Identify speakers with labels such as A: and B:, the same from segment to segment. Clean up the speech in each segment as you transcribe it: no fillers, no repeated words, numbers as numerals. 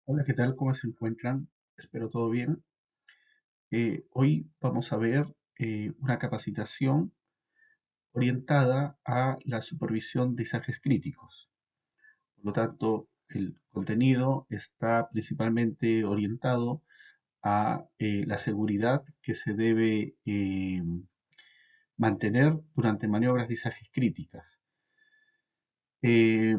A: Hola, ¿qué tal? ¿Cómo se encuentran? Espero todo bien. Hoy vamos a ver una capacitación orientada a la supervisión de mensajes críticos. Por lo tanto, el contenido está principalmente orientado a la seguridad que se debe mantener durante maniobras de mensajes críticas. Eh,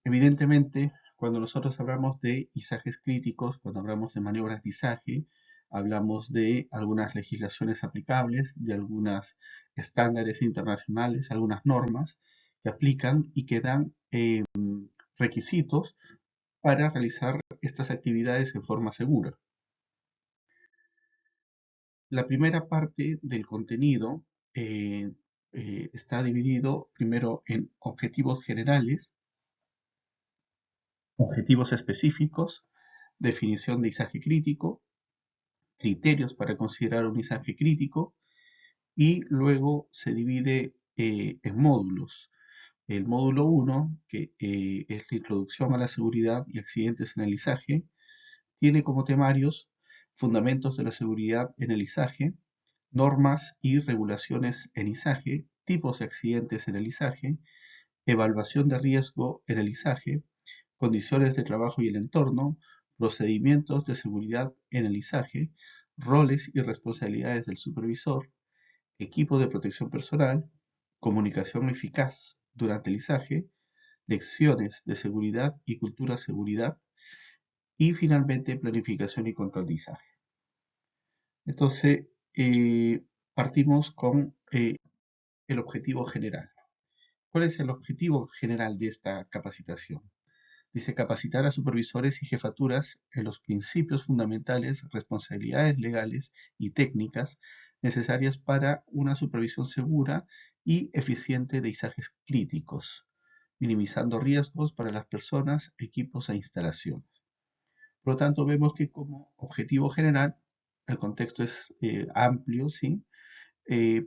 A: Evidentemente, cuando nosotros hablamos de izajes críticos, cuando hablamos de maniobras de izaje, hablamos de algunas legislaciones aplicables, de algunos estándares internacionales, algunas normas que aplican y que dan requisitos para realizar estas actividades en forma segura. La primera parte del contenido eh, está dividido primero en objetivos generales, objetivos específicos, definición de mensaje crítico, criterios para considerar un mensaje crítico y luego se divide en módulos. El módulo 1, que es la introducción a la seguridad y accidentes en el mensaje, tiene como temarios fundamentos de la seguridad en el mensaje, normas y regulaciones en mensaje, tipos de accidentes en el mensaje, evaluación de riesgo en el mensaje, condiciones de trabajo y el entorno, procedimientos de seguridad en el izaje, roles y responsabilidades del supervisor, equipo de protección personal, comunicación eficaz durante el izaje, lecciones de seguridad y cultura seguridad y finalmente planificación y control de izaje. Entonces, partimos con el objetivo general. ¿Cuál es el objetivo general de esta capacitación? Dice capacitar a supervisores y jefaturas en los principios fundamentales, responsabilidades legales y técnicas necesarias para una supervisión segura y eficiente de mensajes críticos, minimizando riesgos para las personas, equipos e instalaciones. Por lo tanto, vemos que como objetivo general, el contexto es amplio, ¿sí?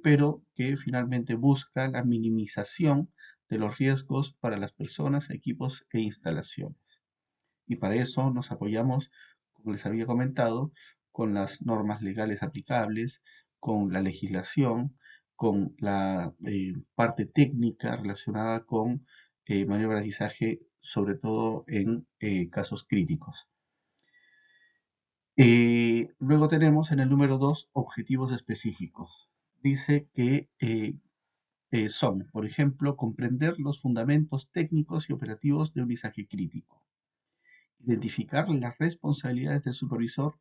A: Pero que finalmente busca la minimización de los riesgos para las personas, equipos e instalaciones. Y para eso nos apoyamos, como les había comentado, con las normas legales aplicables, con la legislación, con la parte técnica relacionada con maniobras de izaje, sobre todo en casos críticos. Luego tenemos en el número 2 objetivos específicos. Dice que son, por ejemplo, comprender los fundamentos técnicos y operativos de un izaje crítico, identificar las responsabilidades del supervisor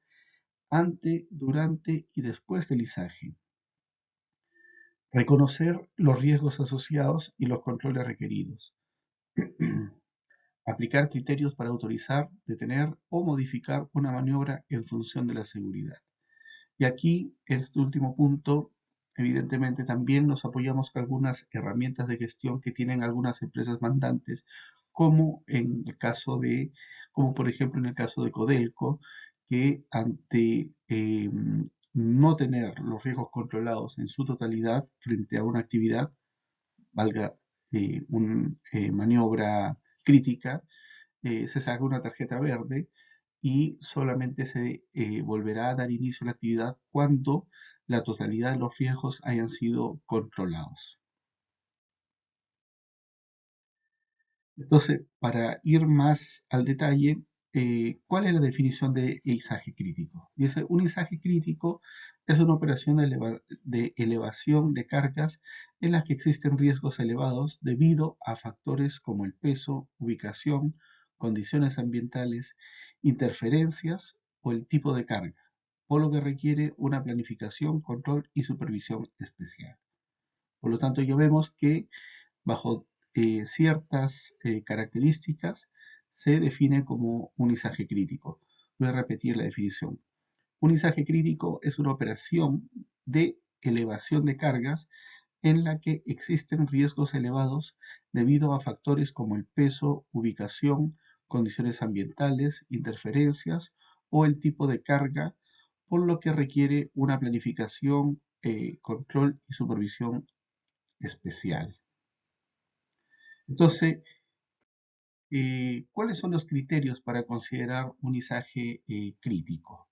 A: ante, durante y después del izaje, reconocer los riesgos asociados y los controles requeridos, aplicar criterios para autorizar, detener o modificar una maniobra en función de la seguridad. Y aquí, en este último punto, evidentemente también nos apoyamos con algunas herramientas de gestión que tienen algunas empresas mandantes, como en el caso de, como por ejemplo en el caso de Codelco, que ante no tener los riesgos controlados en su totalidad frente a una actividad, valga una maniobra crítica, se saca una tarjeta verde y solamente se volverá a dar inicio a la actividad cuando la totalidad de los riesgos hayan sido controlados. Entonces, para ir más al detalle, ¿cuál es la definición de izaje crítico? Dice, un izaje crítico es una operación de elevación de cargas en las que existen riesgos elevados debido a factores como el peso, ubicación, condiciones ambientales, interferencias o el tipo de carga, por lo que requiere una planificación, control y supervisión especial. Por lo tanto, ya vemos que bajo ciertas características se define como un izaje crítico. Voy a repetir la definición. Un izaje crítico es una operación de elevación de cargas en la que existen riesgos elevados debido a factores como el peso, ubicación, condiciones ambientales, interferencias o el tipo de carga, por lo que requiere una planificación, control y supervisión especial. Entonces, ¿cuáles son los criterios para considerar un izaje crítico?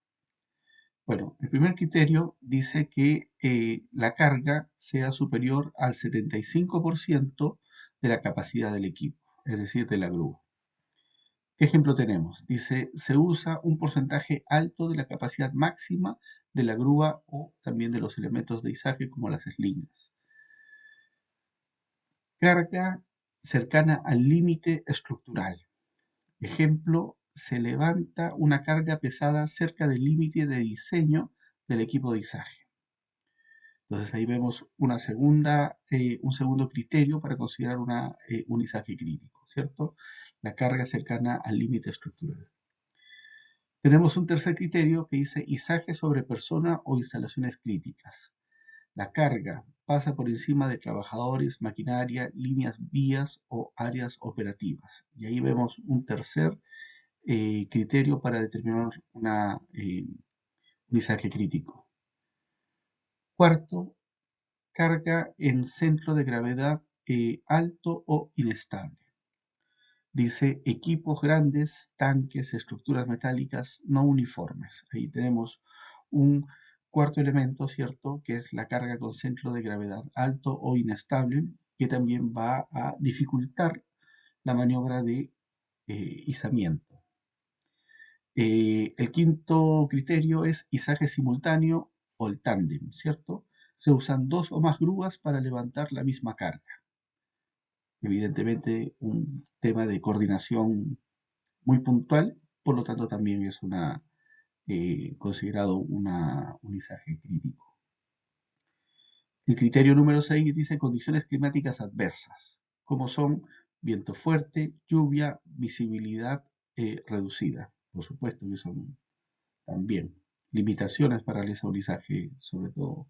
A: Bueno, el primer criterio dice que la carga sea superior al 75% de la capacidad del equipo, es decir, de la grúa. ¿Qué ejemplo tenemos? Dice, se usa un porcentaje alto de la capacidad máxima de la grúa o también de los elementos de izaje como las eslingas. Carga cercana al límite estructural. Ejemplo, se levanta una carga pesada cerca del límite de diseño del equipo de izaje. Entonces ahí vemos un segundo criterio para considerar un izaje crítico, ¿cierto? La carga cercana al límite estructural. Tenemos un tercer criterio que dice izaje sobre persona o instalaciones críticas. La carga pasa por encima de trabajadores, maquinaria, líneas, vías o áreas operativas. Y ahí vemos un tercer criterio para determinar un izaje crítico. Cuarto, carga en centro de gravedad alto o inestable. Dice equipos grandes, tanques, estructuras metálicas no uniformes. Ahí tenemos un cuarto elemento, ¿cierto? Que es la carga con centro de gravedad alto o inestable, que también va a dificultar la maniobra de izamiento. El quinto criterio es izaje simultáneo o el tándem, ¿cierto? Se usan dos o más grúas para levantar la misma carga. Evidentemente, un tema de coordinación muy puntual, por lo tanto también es considerado un izaje crítico. El criterio número 6 dice condiciones climáticas adversas, como son viento fuerte, lluvia, visibilidad reducida. Por supuesto que son también limitaciones para el izaje, sobre todo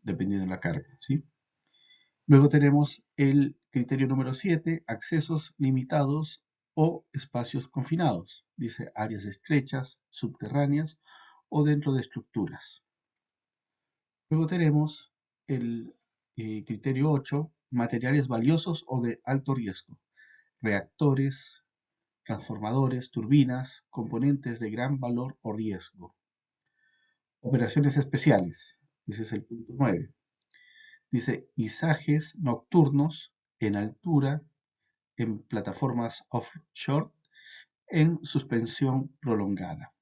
A: dependiendo de la carga, ¿sí? Luego tenemos el criterio número 7, accesos limitados o espacios confinados. Dice áreas estrechas, subterráneas o dentro de estructuras. Luego tenemos el criterio 8, materiales valiosos o de alto riesgo. Reactores, transformadores, turbinas, componentes de gran valor o riesgo. Operaciones especiales. Ese es el punto 9. Dice izajes nocturnos en altura, en plataformas offshore, en suspensión prolongada.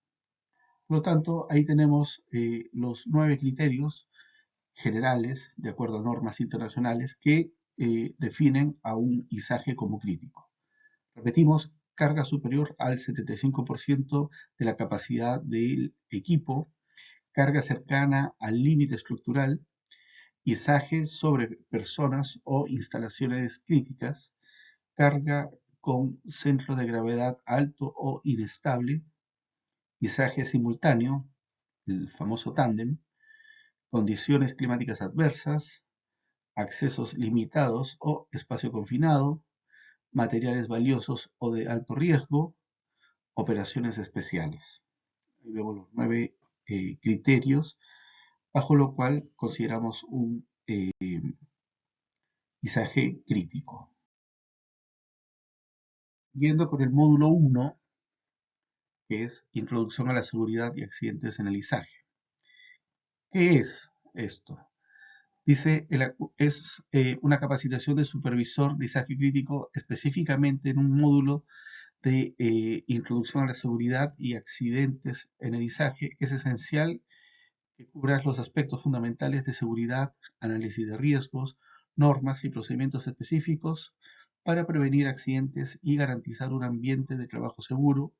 A: Por lo tanto, ahí tenemos los 9 criterios generales, de acuerdo a normas internacionales, que definen a un izaje como crítico. Repetimos, carga superior al 75% de la capacidad del equipo, carga cercana al límite estructural, izajes sobre personas o instalaciones críticas, carga con centro de gravedad alto o inestable, izaje simultáneo, el famoso tándem, condiciones climáticas adversas, accesos limitados o espacio confinado, materiales valiosos o de alto riesgo, operaciones especiales. Ahí vemos los 9 criterios bajo lo cual consideramos un izaje crítico. Yendo con el módulo 1, que es Introducción a la Seguridad y Accidentes en el Izaje. ¿Qué es esto? Dice, es una capacitación de supervisor de izaje crítico específicamente en un módulo de Introducción a la Seguridad y Accidentes en el Izaje. Es esencial que cubras los aspectos fundamentales de seguridad, análisis de riesgos, normas y procedimientos específicos para prevenir accidentes y garantizar un ambiente de trabajo seguro.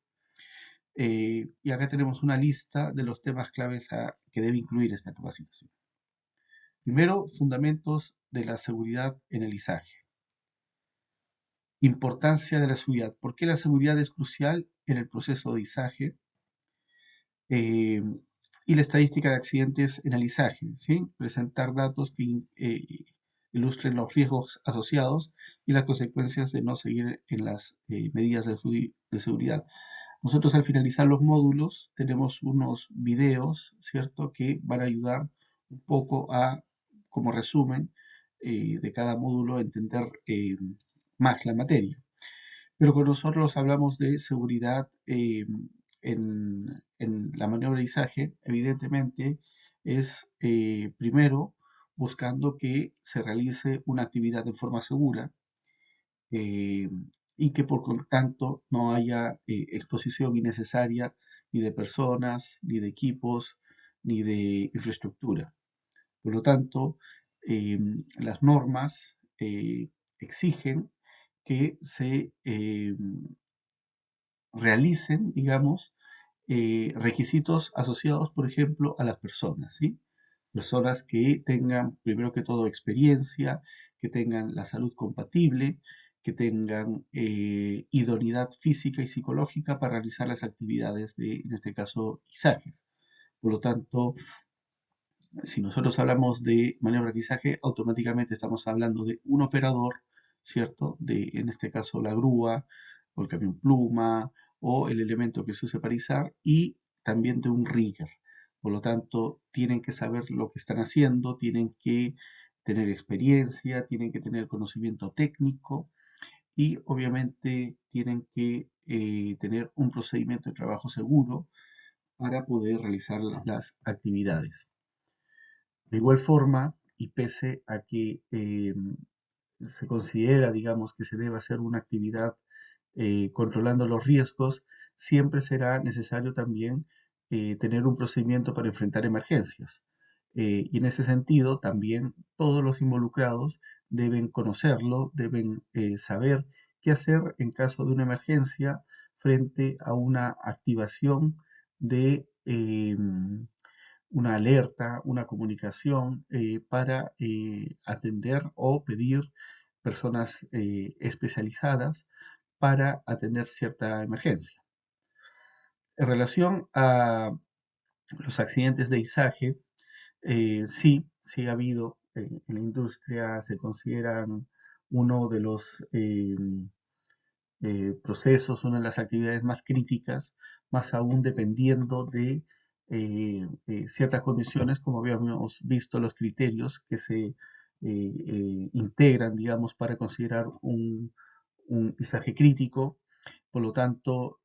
A: Y acá tenemos una lista de los temas claves que debe incluir esta capacitación. Primero, fundamentos de la seguridad en el izaje. Importancia de la seguridad. ¿Por qué la seguridad es crucial en el proceso de izaje? Y la estadística de accidentes en el izaje, ¿sí? Presentar datos que ilustren los riesgos asociados y las consecuencias de no seguir en las medidas de seguridad. Nosotros al finalizar los módulos tenemos unos videos, ¿cierto?, que van a ayudar un poco a, como resumen de cada módulo, a entender más la materia. Pero cuando nosotros hablamos de seguridad en la maniobra de izaje, evidentemente es primero buscando que se realice una actividad de forma segura, eh, y que por lo tanto no haya exposición innecesaria ni de personas, ni de equipos, ni de infraestructura. Por lo tanto, las normas exigen que se realicen, digamos, requisitos asociados, por ejemplo, a las personas, ¿sí? Personas que tengan, primero que todo, experiencia, que tengan la salud compatible, que tengan idoneidad física y psicológica para realizar las actividades de, en este caso, izajes. Por lo tanto, si nosotros hablamos de maniobra de aterrizaje, automáticamente estamos hablando de un operador, ¿cierto? De, en este caso, la grúa o el camión pluma o el elemento que se use para izar y también de un rigger. Por lo tanto, tienen que saber lo que están haciendo, tienen que tener experiencia, tienen que tener conocimiento técnico y obviamente tienen que tener un procedimiento de trabajo seguro para poder realizar las actividades. De igual forma, y pese a que se considera, digamos, que se debe hacer una actividad controlando los riesgos, siempre será necesario también tener un procedimiento para enfrentar emergencias. Y en ese sentido, también todos los involucrados deben conocerlo, deben saber qué hacer en caso de una emergencia frente a una activación de una alerta, una comunicación para atender o pedir personas especializadas para atender cierta emergencia. En relación a los accidentes de izaje, sí ha habido en la industria, se consideran uno de los procesos, una de las actividades más críticas, más aún dependiendo de ciertas condiciones, como habíamos visto los criterios que se integran, digamos, para considerar un izaje crítico. Por lo tanto,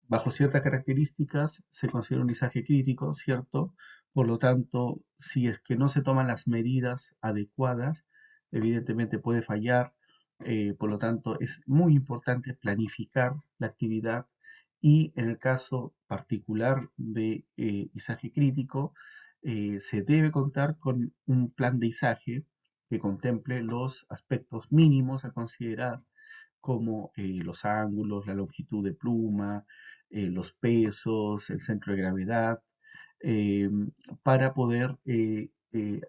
A: bajo ciertas características se considera un izaje crítico, ¿cierto? Por lo tanto, si es que no se toman las medidas adecuadas, evidentemente puede fallar. Por lo tanto, es muy importante planificar la actividad y en el caso particular de izaje crítico, se debe contar con un plan de izaje que contemple los aspectos mínimos a considerar como los ángulos, la longitud de pluma, los pesos, el centro de gravedad, eh, para poder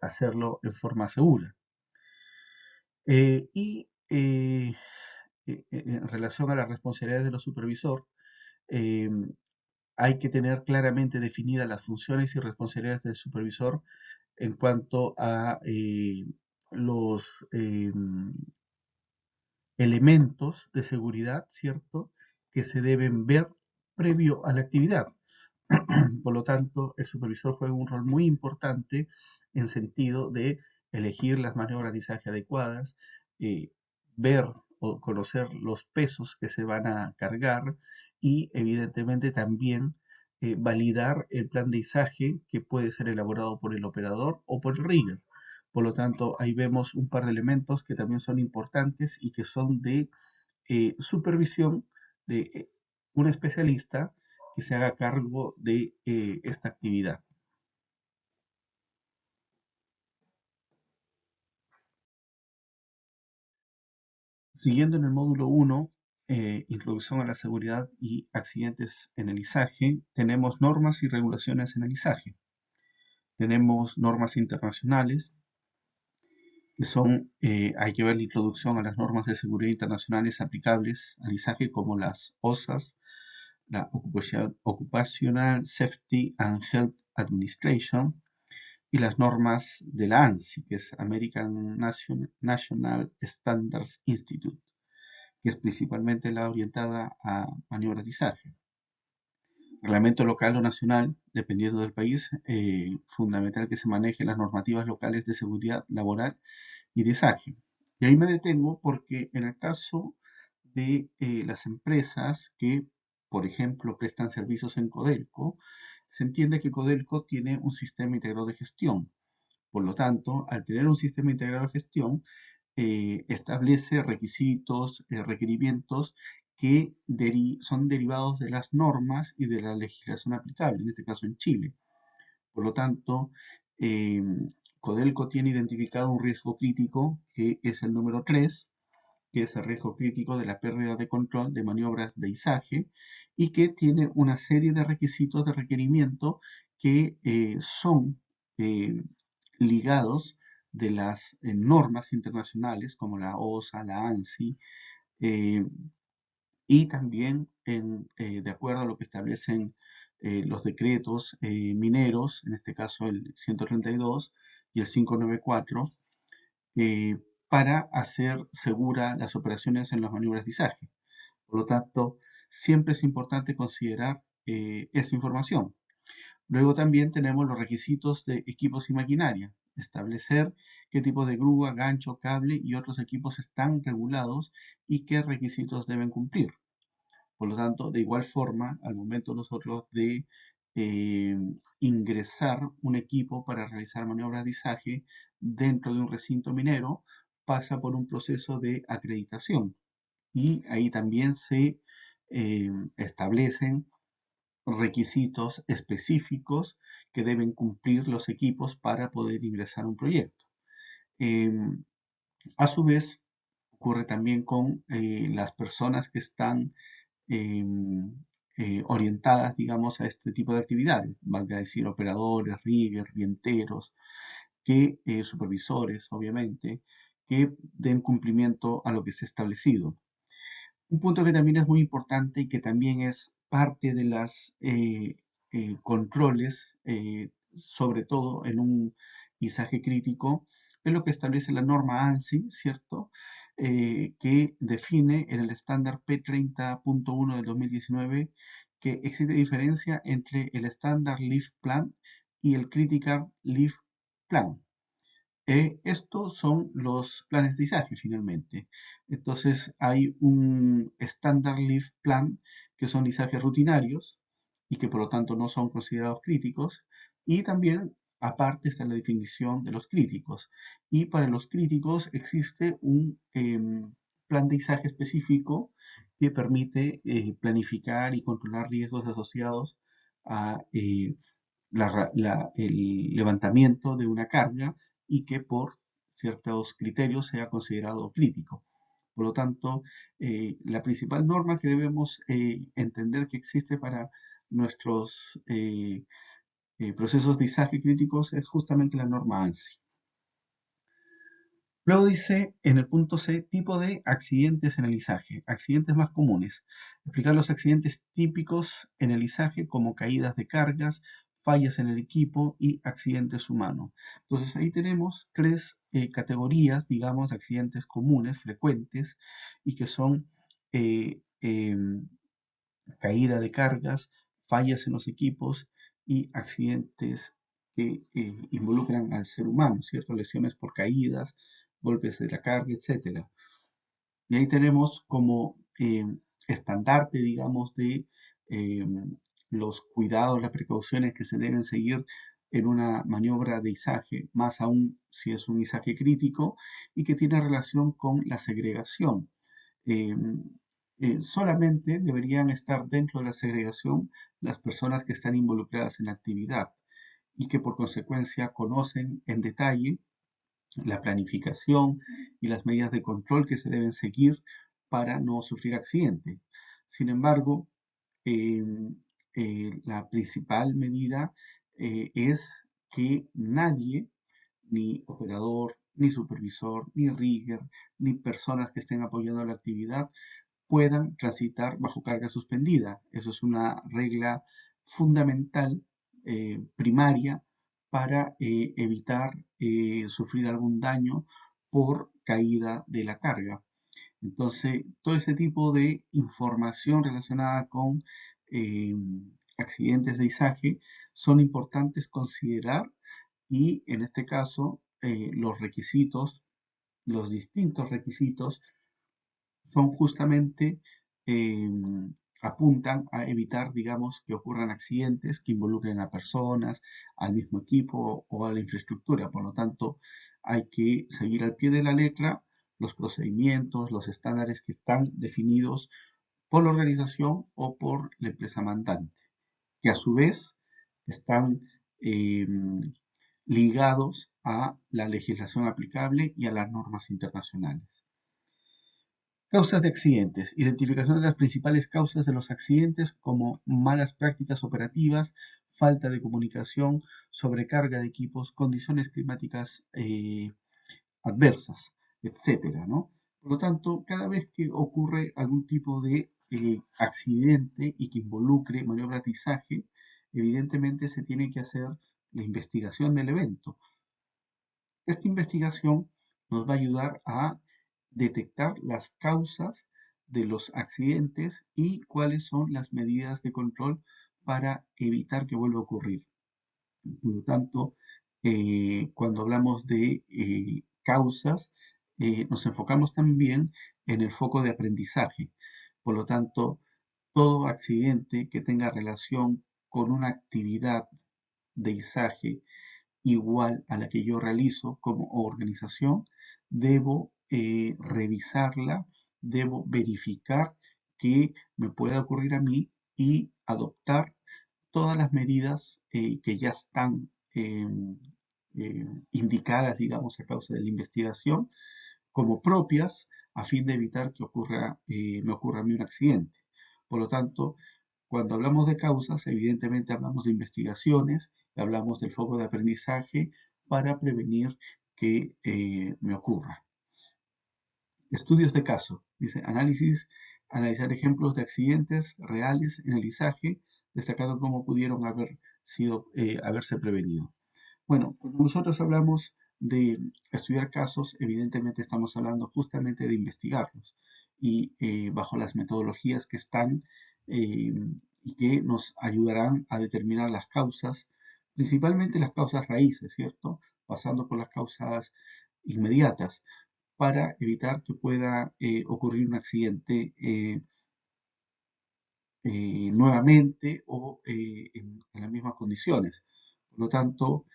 A: hacerlo en forma segura. En relación a las responsabilidades de los supervisor, eh, hay que tener claramente definidas las funciones y responsabilidades del supervisor en cuanto a los elementos de seguridad, ¿cierto?, que se deben ver previo a la actividad. Por lo tanto, el supervisor juega un rol muy importante en sentido de elegir las maniobras de izaje adecuadas, eh, ver o conocer los pesos que se van a cargar y evidentemente también validar el plan de izaje que puede ser elaborado por el operador o por el rigger. Por lo tanto, ahí vemos un par de elementos que también son importantes y que son de supervisión de un especialista que se haga cargo de esta actividad. Siguiendo en el módulo 1, Introducción a la seguridad y accidentes en el izaje, tenemos normas y regulaciones en el izaje. Tenemos normas internacionales, que son, hay que ver la introducción a las normas de seguridad internacionales aplicables al izaje, como las OSAS, la Occupational Safety and Health Administration, y las normas de la ANSI, que es American National Standards Institute, que es principalmente la orientada a maniobras de izaje. Reglamento local o nacional, dependiendo del país, fundamental que se manejen las normativas locales de seguridad laboral y de izaje. Y ahí me detengo porque en el caso de las empresas que, por ejemplo, prestan servicios en Codelco, se entiende que Codelco tiene un sistema integrado de gestión. Por lo tanto, al tener un sistema integrado de gestión, establece requisitos, requerimientos que son derivados de las normas y de la legislación aplicable, en este caso en Chile. Por lo tanto, eh, Codelco tiene identificado un riesgo crítico que es el número 3, que es el riesgo crítico de la pérdida de control de maniobras de izaje y que tiene una serie de requisitos de requerimiento que son eh, ligados de las normas internacionales como la OSA, la ANSI, eh, y también de acuerdo a lo que establecen los decretos mineros, en este caso el 132 y el 594, eh, para hacer segura las operaciones en las maniobras de izaje. Por lo tanto, siempre es importante considerar esa información. Luego también tenemos los requisitos de equipos y maquinaria. Establecer qué tipo de grúa, gancho, cable y otros equipos están regulados y qué requisitos deben cumplir. Por lo tanto, de igual forma, al momento nosotros de eh, ingresar un equipo para realizar maniobras de izaje dentro de un recinto minero, pasa por un proceso de acreditación. Y ahí también se establecen requisitos específicos que deben cumplir los equipos para poder ingresar a un proyecto. A su vez, ocurre también con las personas que están em, orientadas, digamos, a este tipo de actividades, valga decir, operadores, riggers, vienteros, que supervisores, obviamente, que den cumplimiento a lo que se ha establecido. Un punto que también es muy importante y que también es parte de las controles, sobre todo en un izaje crítico, es lo que establece la norma ANSI, ¿cierto? Que define en el estándar P30.1 del 2019 que existe diferencia entre el estándar Lift Plan y el Critical Lift Plan. Estos son los planes de izaje finalmente. Entonces hay un Standard Lift Plan que son izajes rutinarios y que por lo tanto no son considerados críticos. Y también aparte está la definición de los críticos. Y para los críticos existe un plan de izaje específico que permite planificar y controlar riesgos asociados a el levantamiento de una carga y que por ciertos criterios sea considerado crítico. Por lo tanto, la principal norma que debemos entender que existe para nuestros procesos de izaje críticos es justamente la norma ANSI. Luego dice en el punto C, tipo de accidentes en el izaje, accidentes más comunes. Explicar los accidentes típicos en el izaje como caídas de cargas, fallas en el equipo y accidentes humanos. Entonces ahí tenemos tres categorías, digamos, de accidentes comunes, frecuentes, y que son eh, em, caída de cargas, fallas en los equipos y accidentes que involucran al ser humano, ¿cierto? Lesiones por caídas, golpes de la carga, etcétera. Y ahí tenemos como estandarte, digamos, de eh, los cuidados, las precauciones que se deben seguir en una maniobra de izaje, más aún si es un izaje crítico y que tiene relación con la segregación. Eh, Solamente deberían estar dentro de la segregación las personas que están involucradas en la actividad y que por consecuencia conocen en detalle la planificación y las medidas de control que se deben seguir para no sufrir accidente. Sin embargo, eh, la principal medida es que nadie, ni operador, ni supervisor, ni rigger, ni personas que estén apoyando la actividad, puedan transitar bajo carga suspendida. Eso es una regla fundamental, primaria, para evitar sufrir algún daño por caída de la carga. Entonces, todo ese tipo de información relacionada con eh, accidentes de izaje son importantes considerar y en este caso los requisitos, los distintos requisitos son justamente, apuntan a evitar, digamos, que ocurran accidentes que involucren a personas, al mismo equipo o a la infraestructura. Por lo tanto, hay que seguir al pie de la letra los procedimientos, los estándares que están definidos por la organización o por la empresa mandante, que a su vez están eh, ligados a la legislación aplicable y a las normas internacionales. Causas de accidentes. Identificación de las principales causas de los accidentes como malas prácticas operativas, falta de comunicación, sobrecarga de equipos, condiciones climáticas adversas, etcétera, ¿no? Por lo tanto, cada vez que ocurre algún tipo de accidente y que involucre maniobras de izaje, evidentemente se tiene que hacer la investigación del evento. Esta investigación nos va a ayudar a detectar las causas de los accidentes y cuáles son las medidas de control para evitar que vuelva a ocurrir. Por lo tanto, cuando hablamos de causas, nos enfocamos también en el foco de aprendizaje. Por lo tanto, todo accidente que tenga relación con una actividad de izaje igual a la que yo realizo como organización, debo revisarla, debo verificar que me pueda ocurrir a mí y adoptar todas las medidas que ya están indicadas, digamos, a causa de la investigación, como propias, a fin de evitar que me ocurra a mí un accidente. Por lo tanto, cuando hablamos de causas, evidentemente hablamos de investigaciones, hablamos del foco de aprendizaje para prevenir que me ocurra. Estudios de caso. Dice, analizar ejemplos de accidentes reales en el izaje, destacando cómo pudieron haberse prevenido. Bueno, cuando nosotros hablamos de estudiar casos, evidentemente estamos hablando justamente de investigarlos y bajo las metodologías que están eh, y que nos ayudarán a determinar las causas, principalmente las causas raíces, ¿cierto? Pasando por las causas inmediatas para evitar que pueda ocurrir un accidente nuevamente o en las mismas condiciones. Por lo tanto,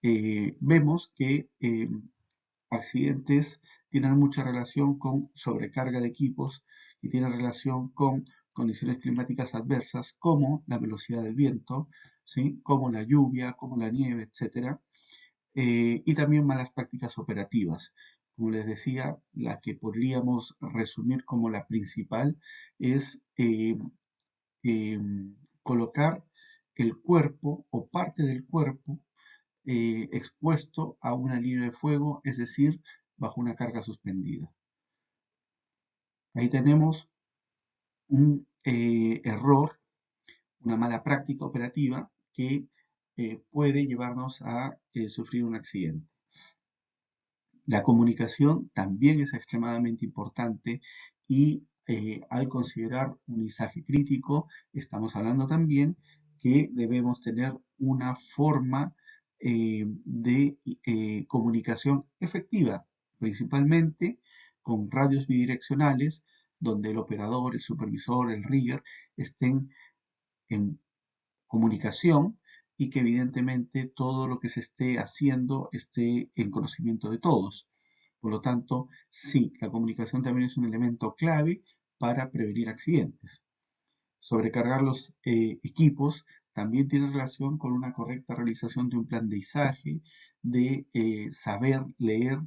A: vemos que accidentes tienen mucha relación con sobrecarga de equipos y tienen relación con condiciones climáticas adversas como la velocidad del viento, ¿sí? Como la lluvia, como la nieve, etcétera, y también malas prácticas operativas. Como les decía, la que podríamos resumir como la principal es eh, colocar el cuerpo o parte del cuerpo expuesto a una línea de fuego, es decir, bajo una carga suspendida. Ahí tenemos un error, una mala práctica operativa que puede llevarnos a sufrir un accidente. La comunicación también es extremadamente importante y al considerar un izaje crítico, estamos hablando también que debemos tener una forma de comunicación efectiva, principalmente con radios bidireccionales, donde el operador, el supervisor, el rigger estén en comunicación y que evidentemente todo lo que se esté haciendo esté en conocimiento de todos. Por lo tanto, sí, la comunicación también es un elemento clave para prevenir accidentes. Sobrecargar los equipos también tiene relación con una correcta realización de un plan de izaje, de saber leer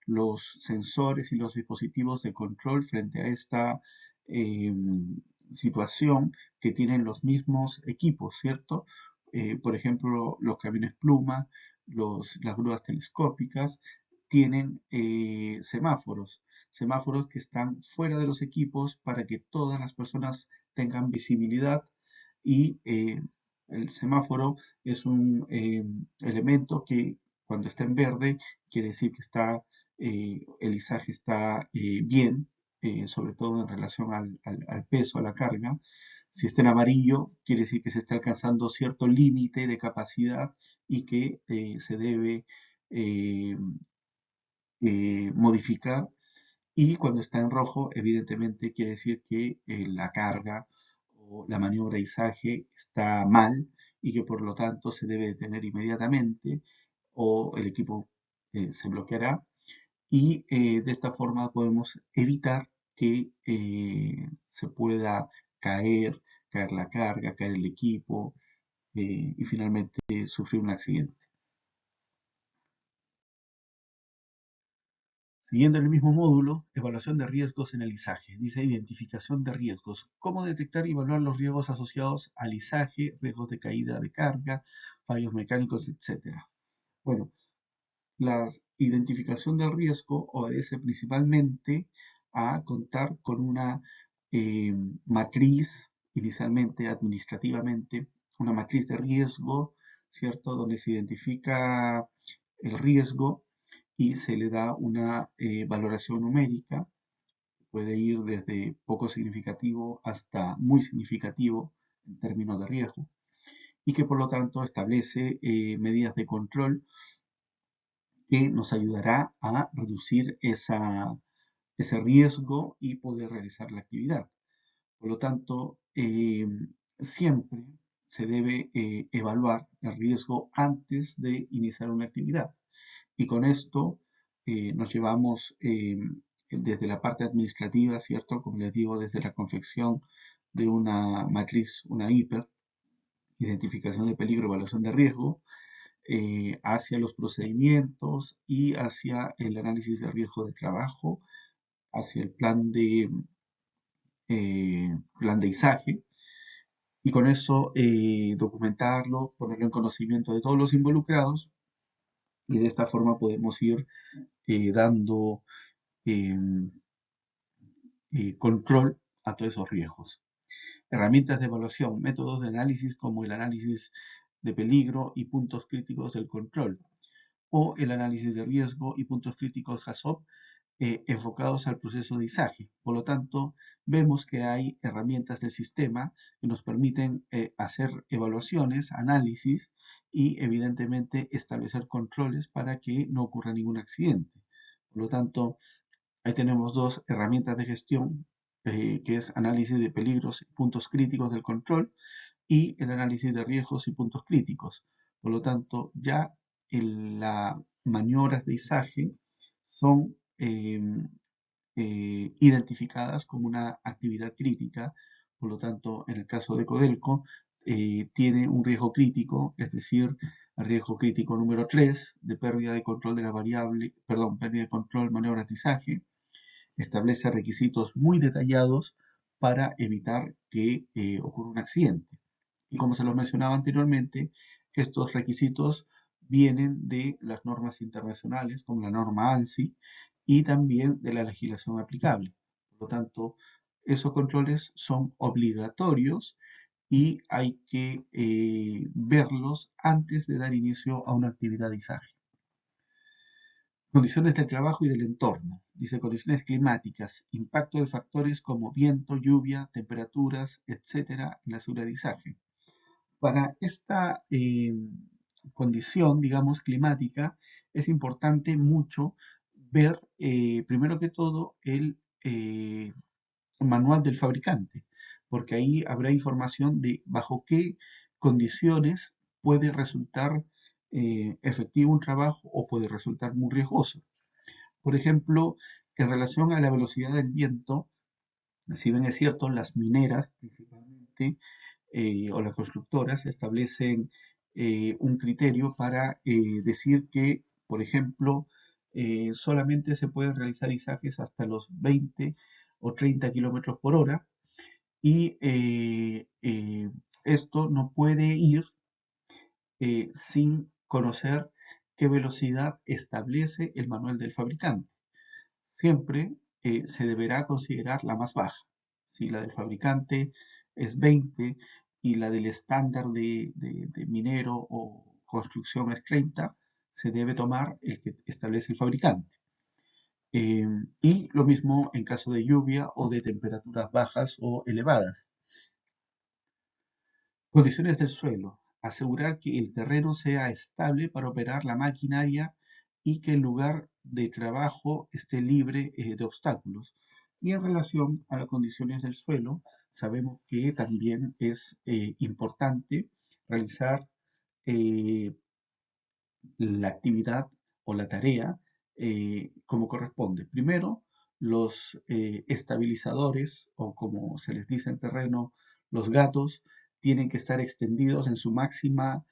A: los sensores y los dispositivos de control frente a esta eh, situación que tienen los mismos equipos, ¿cierto? Por ejemplo, los camiones pluma, las grúas telescópicas, tienen semáforos que están fuera de los equipos para que todas las personas tengan visibilidad y el semáforo es un elemento que cuando está en verde quiere decir que el izaje está bien, sobre todo en relación al peso, a la carga. Si está en amarillo, quiere decir que se está alcanzando cierto límite de capacidad y que se debe eh, modificar Y cuando está en rojo, evidentemente quiere decir que la carga o la maniobra de izaje está mal y que por lo tanto se debe detener inmediatamente o el equipo se bloqueará y de esta forma podemos evitar que se pueda caer, caer la carga, caer el equipo y finalmente sufrir un accidente. Siguiendo el mismo módulo, evaluación de riesgos en el izaje. Dice identificación de riesgos. ¿Cómo detectar y evaluar los riesgos asociados al izaje, riesgos de caída de carga, fallos mecánicos, etcétera? Bueno, la identificación del riesgo obedece principalmente a contar con una matriz, inicialmente administrativamente, una matriz de riesgo, ¿cierto? Donde se identifica el riesgo y se le da una valoración numérica, puede ir desde poco significativo hasta muy significativo en términos de riesgo, y que por lo tanto establece medidas de control que nos ayudará a reducir ese riesgo y poder realizar la actividad. Por lo tanto, siempre se debe evaluar el riesgo antes de iniciar una actividad. Y con esto nos llevamos desde la parte administrativa, ¿cierto? Como les digo, desde la confección de una matriz, una hiper, identificación de peligro, evaluación de riesgo, hacia los procedimientos y hacia el análisis de riesgo de trabajo, hacia el plan de izaje, y con eso documentarlo, ponerlo en conocimiento de todos los involucrados, y de esta forma podemos ir dando eh, control a todos esos riesgos. Herramientas de evaluación, métodos de análisis como el análisis de peligro y puntos críticos del control, o el análisis de riesgo y puntos críticos HACCP enfocados al proceso de izaje. Por lo tanto, vemos que hay herramientas del sistema que nos permiten hacer evaluaciones, análisis y evidentemente establecer controles para que no ocurra ningún accidente. Por lo tanto, ahí tenemos dos herramientas de gestión, que es análisis de peligros y puntos críticos del control y el análisis de riesgos y puntos críticos. Por lo tanto, ya en las maniobras de izaje son identificadas como una actividad crítica. Por lo tanto, en el caso de Codelco, tiene un riesgo crítico, es decir, el riesgo crítico número 3 de pérdida de control de la variable, perdón, pérdida de control, maniobras de izaje, establece requisitos muy detallados para evitar que ocurra un accidente. Y como se los mencionaba anteriormente, estos requisitos vienen de las normas internacionales, como la norma ANSI, y también de la legislación aplicable. Por lo tanto, esos controles son obligatorios y hay que verlos antes de dar inicio a una actividad de izaje. Condiciones del trabajo y del entorno. Dice condiciones climáticas, impacto de factores como viento, lluvia, temperaturas, etcétera, en la seguridad de izaje. Para esta condición, digamos, climática, es importante mucho ver, primero que todo, el manual del fabricante, porque ahí habrá información de bajo qué condiciones puede resultar efectivo un trabajo o puede resultar muy riesgoso. Por ejemplo, en relación a la velocidad del viento, si bien es cierto, las mineras principalmente o las constructoras establecen un criterio para decir que, por ejemplo, solamente se pueden realizar izajes hasta los 20 o 30 kilómetros por hora y esto no puede ir sin conocer qué velocidad establece el manual del fabricante. Siempre se deberá considerar la más baja. Si la del fabricante es 20 y la del estándar de minero o construcción es 30, se debe tomar el que establece el fabricante. Y lo mismo en caso de lluvia o de temperaturas bajas o elevadas. Condiciones del suelo. Asegurar que el terreno sea estable para operar la maquinaria y que el lugar de trabajo esté libre de obstáculos. Y en relación a las condiciones del suelo, sabemos que también es importante realizar eh, la actividad o la tarea como corresponde. Primero, los estabilizadores, o como se les dice en terreno, los gatos, tienen que estar extendidos en su máxima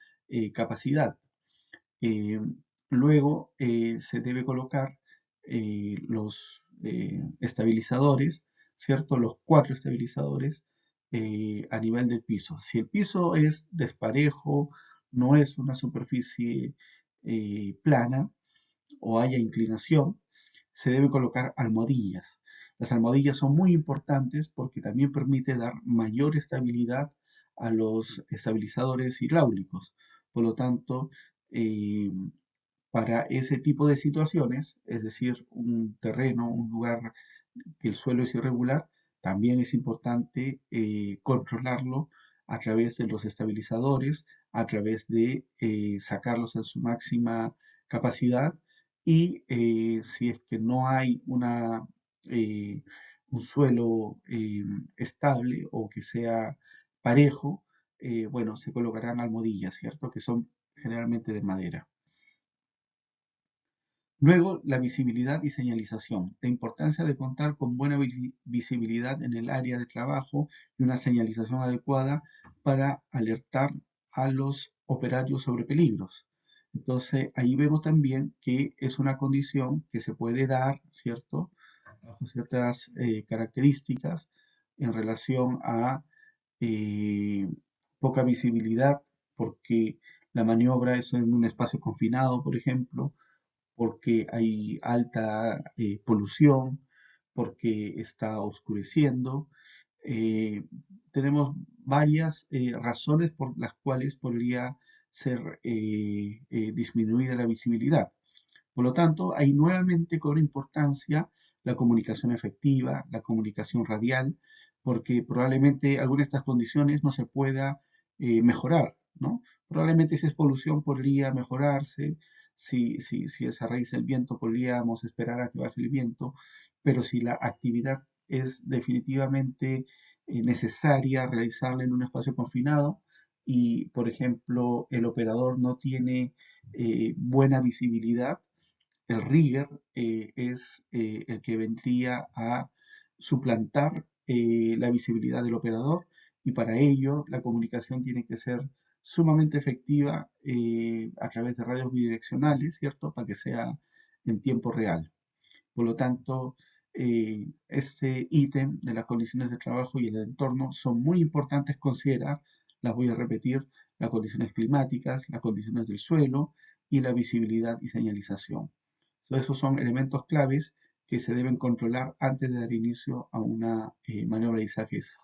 A: capacidad. Eh, Luego se debe colocar los estabilizadores, ¿cierto? Los cuatro estabilizadores a nivel del piso. Si el piso es desparejo, no es una superficie plana o haya inclinación, se debe colocar almohadillas. Las almohadillas son muy importantes porque también permite dar mayor estabilidad a los estabilizadores hidráulicos. Por lo tanto, eh, para ese tipo de situaciones, es decir, un terreno, un lugar que el suelo es irregular, también es importante controlarlo a través de los estabilizadores, a través de sacarlos en su máxima capacidad y si es que no hay un suelo estable o que sea parejo, bueno, se colocarán almohadillas, ¿cierto? Que son generalmente de madera. Luego, la visibilidad y señalización. La importancia de contar con buena visibilidad en el área de trabajo y una señalización adecuada para alertar a los operarios sobre peligros. Entonces, ahí vemos también que es una condición que se puede dar, ¿cierto? Bajo ciertas características en relación a eh, poca visibilidad, porque la maniobra es en un espacio confinado, por ejemplo, porque hay alta polución, porque está oscureciendo. Eh, Tenemos varias razones por las cuales podría ser disminuida la visibilidad. Por lo tanto, hay nuevamente cobra importancia la comunicación efectiva, la comunicación radial, porque probablemente alguna de estas condiciones no se pueda mejorar, ¿no? Probablemente si es polución podría mejorarse, si es a raíz del viento podríamos esperar a que baje el viento, pero si la actividad es definitivamente necesaria realizarla en un espacio confinado y, por ejemplo, el operador no tiene buena visibilidad, el rigger es el que vendría a suplantar la visibilidad del operador y para ello la comunicación tiene que ser sumamente efectiva a través de radios bidireccionales, ¿cierto? Para que sea en tiempo real. Por lo tanto, este ítem de las condiciones de trabajo y el entorno son muy importantes considerar, las voy a repetir, las condiciones climáticas, las condiciones del suelo y la visibilidad y señalización. Todos esos son elementos claves que se deben controlar antes de dar inicio a una maniobra de izajes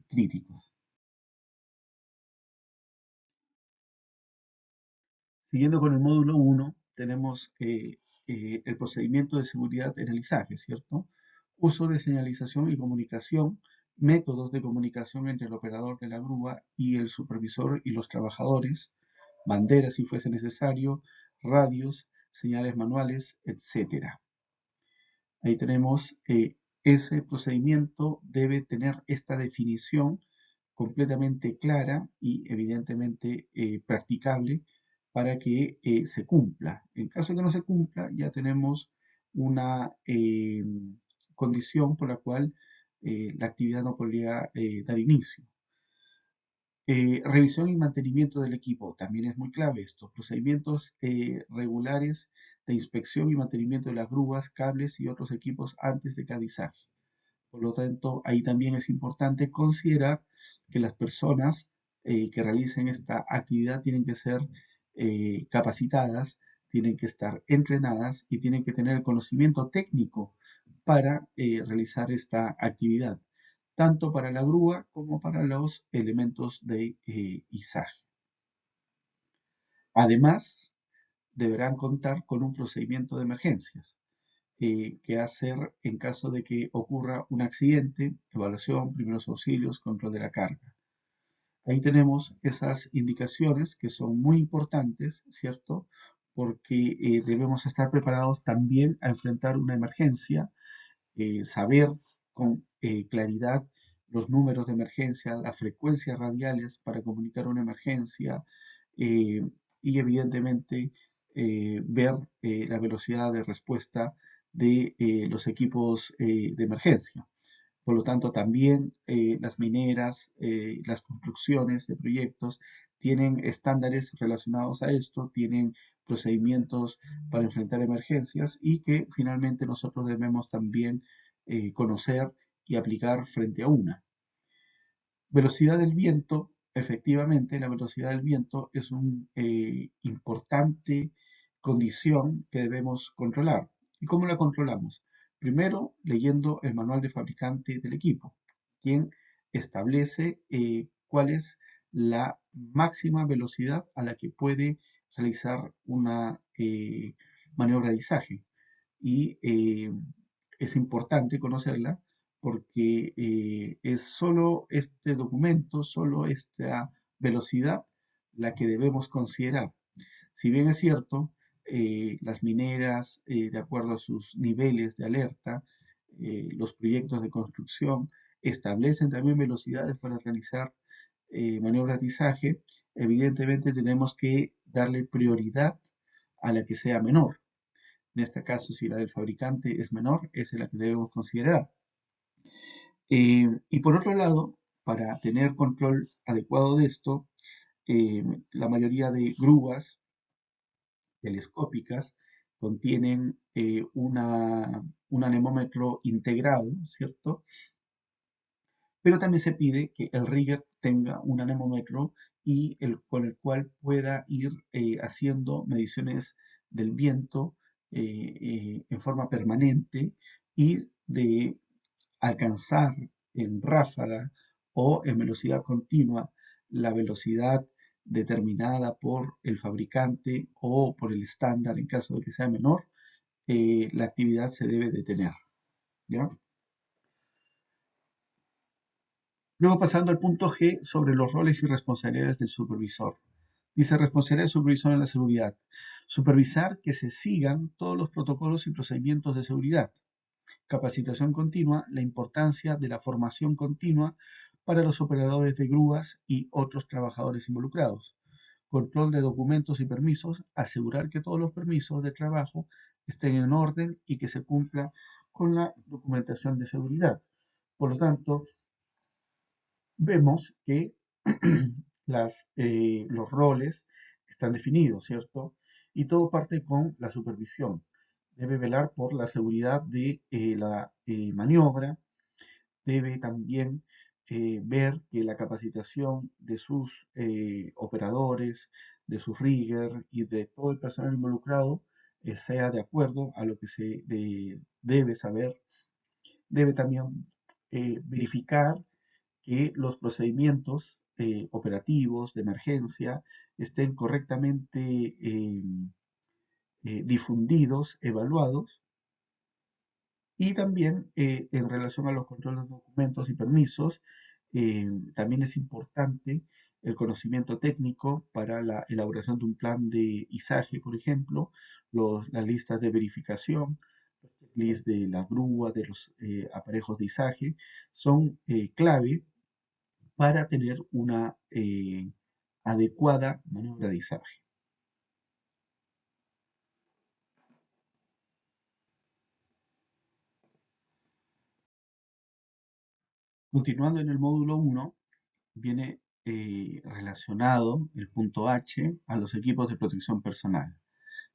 A: críticos. Siguiendo con el módulo 1, tenemos el procedimiento de seguridad en el izaje, ¿cierto? Uso de señalización y comunicación, métodos de comunicación entre el operador de la grúa y el supervisor y los trabajadores, banderas si fuese necesario, radios, señales manuales, etcétera. Ahí tenemos ese procedimiento debe tener esta definición completamente clara y evidentemente practicable para que se cumpla. En caso de que no se cumpla, ya tenemos una condición por la cual la actividad no podría dar inicio. Revisión y mantenimiento del equipo, también es muy clave esto. Procedimientos regulares de inspección y mantenimiento de las grúas, cables y otros equipos antes de cada izaje. Por lo tanto, ahí también es importante considerar que las personas que realicen esta actividad tienen que ser capacitadas, tienen que estar entrenadas y tienen que tener el conocimiento técnico para realizar esta actividad, tanto para la grúa como para los elementos de izaje. Además, deberán contar con un procedimiento de emergencias que hacer en caso de que ocurra un accidente, evaluación, primeros auxilios, control de la carga. Ahí tenemos esas indicaciones que son muy importantes, ¿cierto? porque debemos estar preparados también a enfrentar una emergencia, saber con claridad los números de emergencia, las frecuencias radiales para comunicar una emergencia, eh, y evidentemente ver la velocidad de respuesta de los equipos de emergencia. Por lo tanto, también las mineras, las construcciones de proyectos tienen estándares relacionados a esto, tienen procedimientos para enfrentar emergencias y que finalmente nosotros debemos también conocer y aplicar frente a una. Velocidad del viento, efectivamente, la velocidad del viento es una importante condición que debemos controlar. ¿Y cómo la controlamos? Primero, leyendo el manual de fabricante del equipo, quien establece cuál es la máxima velocidad a la que puede realizar una maniobra de izaje. Y es importante conocerla porque es solo este documento, solo esta velocidad la que debemos considerar. Si bien es cierto, las mineras, de acuerdo a sus niveles de alerta, los proyectos de construcción establecen también velocidades para realizar maniobras de izaje, evidentemente tenemos que darle prioridad a la que sea menor. En este caso, si la del fabricante es menor, esa es la que debemos considerar. Y por otro lado, para tener control adecuado de esto, la mayoría de grúas telescópicas contienen un anemómetro integrado, ¿cierto? Pero también se pide que el rigger tenga un anemómetro y con el cual pueda ir haciendo mediciones del viento en forma permanente y de alcanzar en ráfaga o en velocidad continua la velocidad determinada por el fabricante o por el estándar en caso de que sea menor, la actividad se debe detener. ¿Ya? Luego pasando al punto G sobre los roles y responsabilidades del supervisor. Dice responsabilidad del supervisor en la seguridad. Supervisar que se sigan todos los protocolos y procedimientos de seguridad. Capacitación continua, la importancia de la formación continua para los operadores de grúas y otros trabajadores involucrados. Control de documentos y permisos, asegurar que todos los permisos de trabajo estén en orden y que se cumpla con la documentación de seguridad. Por lo tanto, vemos que los roles están definidos, ¿cierto? Y todo parte con la supervisión. Debe velar por la seguridad de la maniobra, debe también ver que la capacitación de sus operadores, de sus rigger y de todo el personal involucrado sea de acuerdo a lo que se debe saber. Debe también verificar que los procedimientos operativos de emergencia estén correctamente difundidos, evaluados, y también en relación a los controles de documentos y permisos, también es importante el conocimiento técnico para la elaboración de un plan de izaje, por ejemplo, las listas de verificación, los checklists de la grúa, de los aparejos de izaje, son clave para tener una adecuada maniobra de izaje. Continuando en el módulo 1, viene relacionado el punto H a los equipos de protección personal.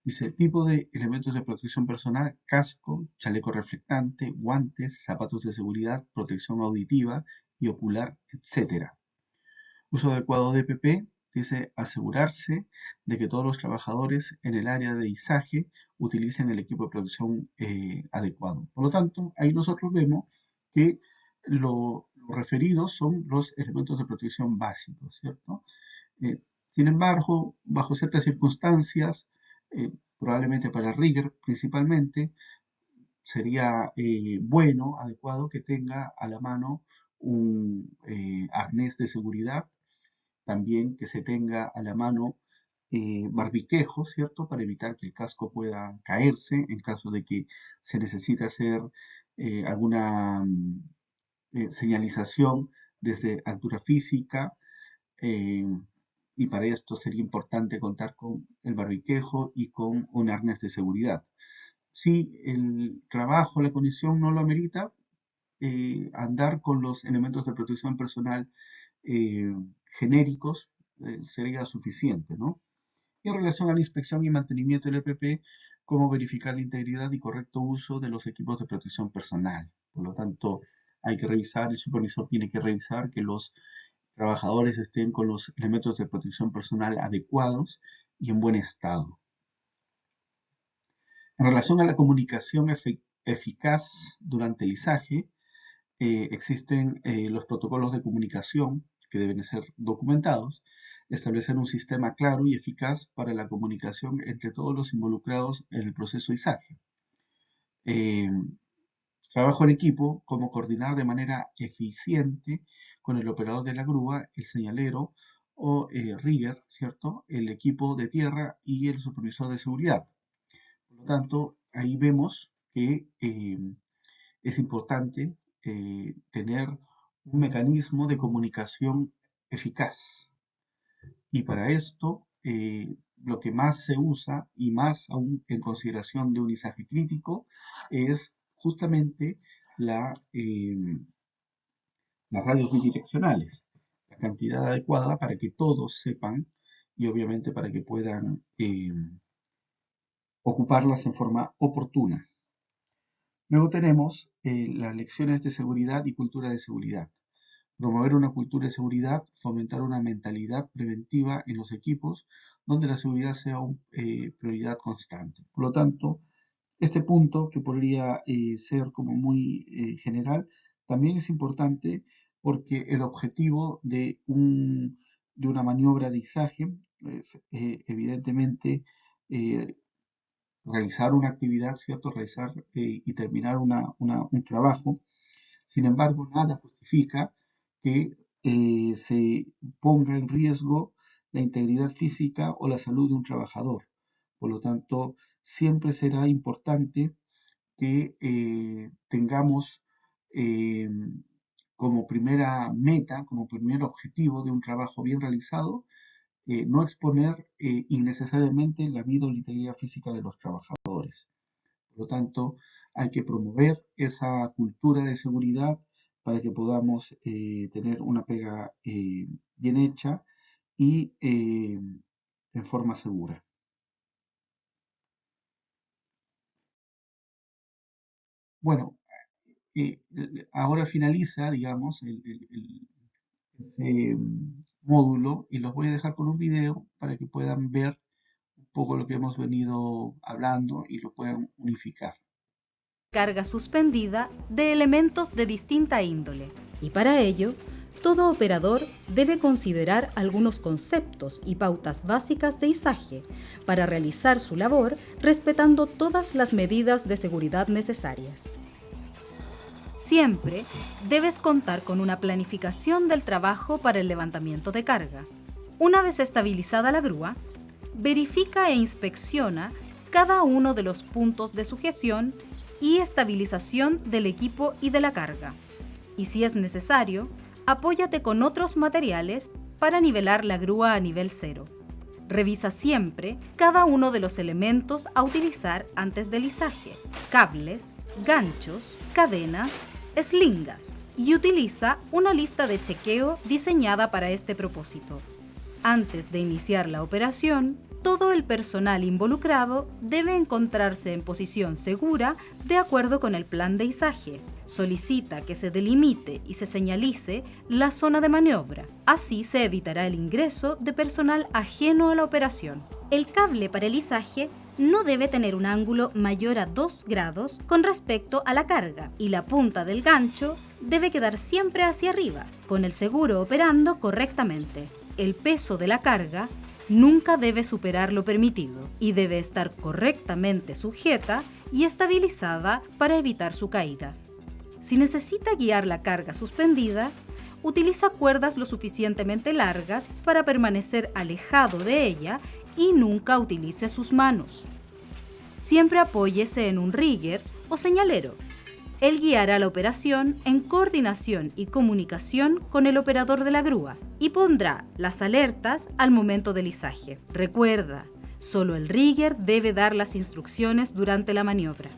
A: Dice, tipo de elementos de protección personal: casco, chaleco reflectante, guantes, zapatos de seguridad, protección auditiva y ocular, etc. Uso adecuado de EPP, dice asegurarse de que todos los trabajadores en el área de izaje utilicen el equipo de protección adecuado. Por lo tanto, ahí nosotros vemos que lo referido son los elementos de protección básicos, ¿cierto? Eh, Sin embargo, bajo ciertas circunstancias, probablemente para rigger principalmente, sería bueno, adecuado que tenga a la mano un arnés de seguridad, también que se tenga a la mano barbiquejo, ¿cierto? Para evitar que el casco pueda caerse en caso de que se necesite hacer alguna señalización desde altura física, eh, y para esto sería importante contar con el barbiquejo y con un arnés de seguridad. Si el trabajo, la condición no lo amerita, andar con los elementos de protección personal eh, genéricos sería suficiente, ¿no? Y en relación a la inspección y mantenimiento del EPP, cómo verificar la integridad y correcto uso de los equipos de protección personal. Por lo tanto, hay que revisar, el supervisor tiene que revisar que los trabajadores estén con los elementos de protección personal adecuados y en buen estado. En relación a la comunicación eficaz durante el izaje, existen los protocolos de comunicación que deben ser documentados, establecer un sistema claro y eficaz para la comunicación entre todos los involucrados en el proceso de izaje. Eh, Trabajo en equipo, como coordinar de manera eficiente con el operador de la grúa, el señalero o rigger, ¿cierto? El equipo de tierra y el supervisor de seguridad. Por lo tanto, ahí vemos que es importante tener un mecanismo de comunicación eficaz. Y para esto, lo que más se usa, y más aún en consideración de un izaje crítico, es justamente las radios bidireccionales, la cantidad adecuada para que todos sepan y obviamente para que puedan ocuparlas en forma oportuna. Luego tenemos las lecciones de seguridad y cultura de seguridad. Promover una cultura de seguridad, fomentar una mentalidad preventiva en los equipos donde la seguridad sea una prioridad constante. Por lo tanto, este punto, que podría ser como muy general, también es importante porque el objetivo de una maniobra de izaje es evidentemente realizar una actividad, ¿cierto? Realizar y terminar un trabajo. Sin embargo, nada justifica que se ponga en riesgo la integridad física o la salud de un trabajador. Por lo tanto, siempre será importante que tengamos eh, como primera meta, como primer objetivo de un trabajo bien realizado, no exponer innecesariamente la vida o la integridad física de los trabajadores. Por lo tanto, hay que promover esa cultura de seguridad para que podamos tener una pega bien hecha y en forma segura. Bueno, ahora finaliza, digamos, ese módulo y los voy a dejar con un video para que puedan ver un poco lo que hemos venido hablando y lo puedan unificar.
B: Carga suspendida de elementos de distinta índole. Y para ello, todo operador debe considerar algunos conceptos y pautas básicas de izaje para realizar su labor respetando todas las medidas de seguridad necesarias. Siempre debes contar con una planificación del trabajo para el levantamiento de carga. Una vez estabilizada la grúa, verifica e inspecciona cada uno de los puntos de sujeción y estabilización del equipo y de la carga. Y si es necesario, apóyate con otros materiales para nivelar la grúa a nivel cero. Revisa siempre cada uno de los elementos a utilizar antes del izaje: cables, ganchos, cadenas, eslingas, y utiliza una lista de chequeo diseñada para este propósito. Antes de iniciar la operación, todo el personal involucrado debe encontrarse en posición segura de acuerdo con el plan de izaje. Solicita que se delimite y se señalice la zona de maniobra. Así se evitará el ingreso de personal ajeno a la operación. El cable para el izaje no debe tener un ángulo mayor a 2 grados con respecto a la carga y la punta del gancho debe quedar siempre hacia arriba, con el seguro operando correctamente. El peso de la carga nunca debe superar lo permitido y debe estar correctamente sujeta y estabilizada para evitar su caída. Si necesita guiar la carga suspendida, utiliza cuerdas lo suficientemente largas para permanecer alejado de ella y nunca utilice sus manos. Siempre apóyese en un rigger o señalero. Él guiará la operación en coordinación y comunicación con el operador de la grúa y pondrá las alertas al momento del izaje. Recuerda, solo el rigger debe dar las instrucciones durante la maniobra.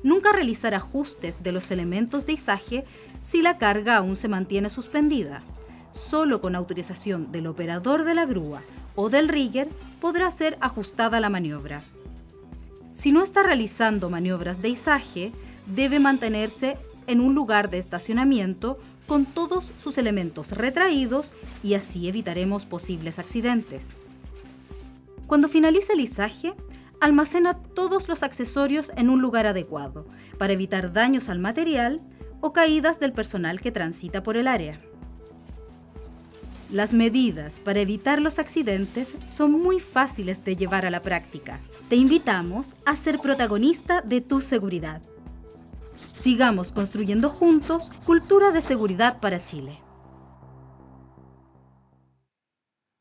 B: Nunca realizar ajustes de los elementos de izaje si la carga aún se mantiene suspendida. Solo con autorización del operador de la grúa o del rigger podrá ser ajustada la maniobra. Si no está realizando maniobras de izaje, debe mantenerse en un lugar de estacionamiento con todos sus elementos retraídos y así evitaremos posibles accidentes. Cuando finalice el izaje, almacena todos los accesorios en un lugar adecuado para evitar daños al material o caídas del personal que transita por el área. Las medidas para evitar los accidentes son muy fáciles de llevar a la práctica. Te invitamos a ser protagonista de tu seguridad. Sigamos construyendo juntos cultura de seguridad para Chile.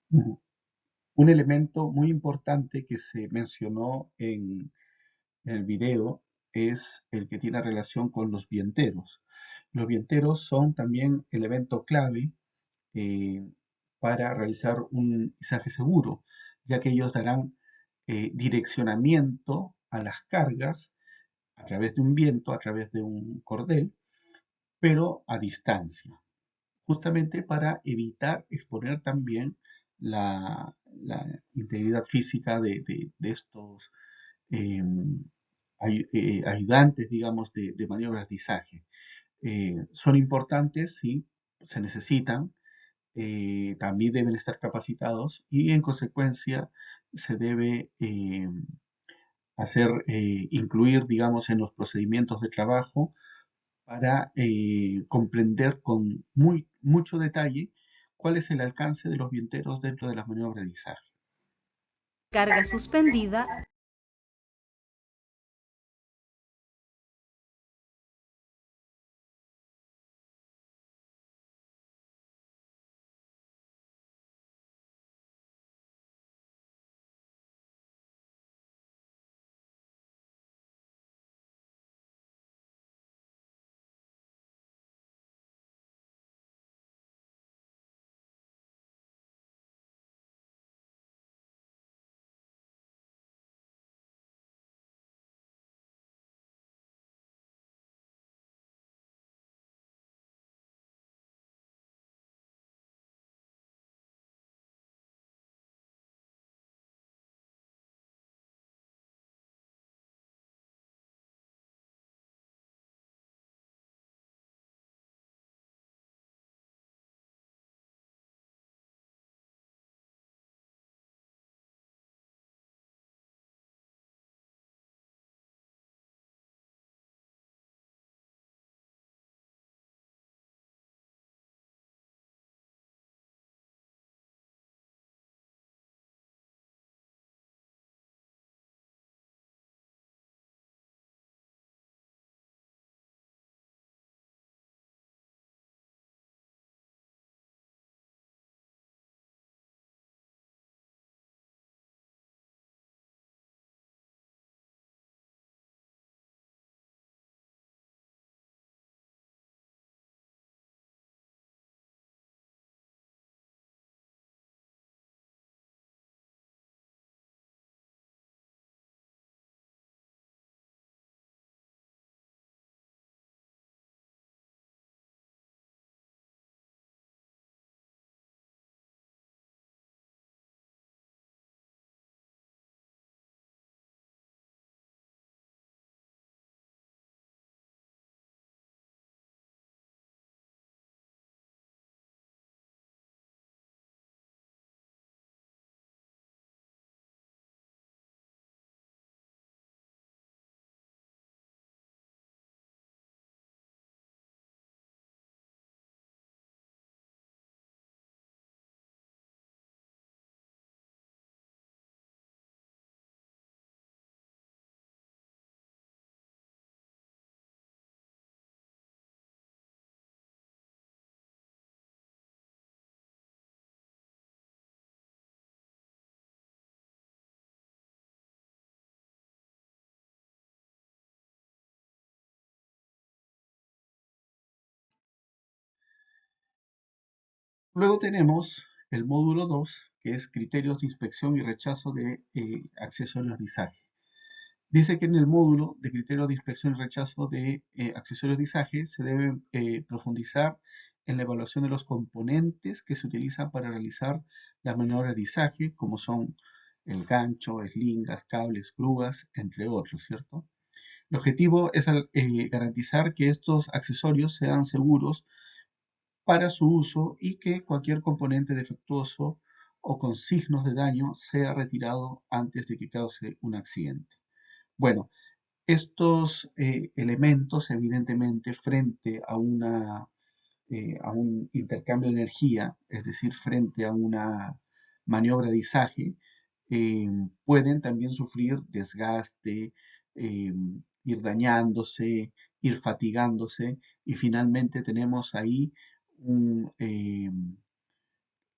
A: Un elemento muy importante que se mencionó en el video es el que tiene relación con los vienteros. Los vienteros son también elemento clave eh, para realizar un izaje seguro, ya que ellos darán direccionamiento a las cargas a través de un viento, a través de un cordel, pero a distancia, justamente para evitar exponer también la integridad física de estos eh, ayudantes, digamos, de maniobras de izaje. Son importantes, sí, se necesitan, también deben estar capacitados y en consecuencia se debe incluir, digamos, en los procedimientos de trabajo para comprender con mucho detalle cuál es el alcance de los vienteros dentro de las maniobras de izaje.
B: Carga suspendida
A: Luego tenemos el módulo 2, que es criterios de inspección y rechazo de accesorios de izaje. Dice que en el módulo de criterios de inspección y rechazo de accesorios de izaje se debe profundizar en la evaluación de los componentes que se utilizan para realizar las maniobras de izaje, como son el gancho, eslingas, cables, grúas, entre otros, ¿cierto? El objetivo es garantizar que estos accesorios sean seguros para su uso y que cualquier componente defectuoso o con signos de daño sea retirado antes de que cause un accidente. Bueno, estos elementos, evidentemente, frente a un intercambio de energía, es decir, frente a una maniobra de izaje, eh, pueden también sufrir desgaste, eh, ir dañándose, ir fatigándose, y finalmente tenemos ahí un,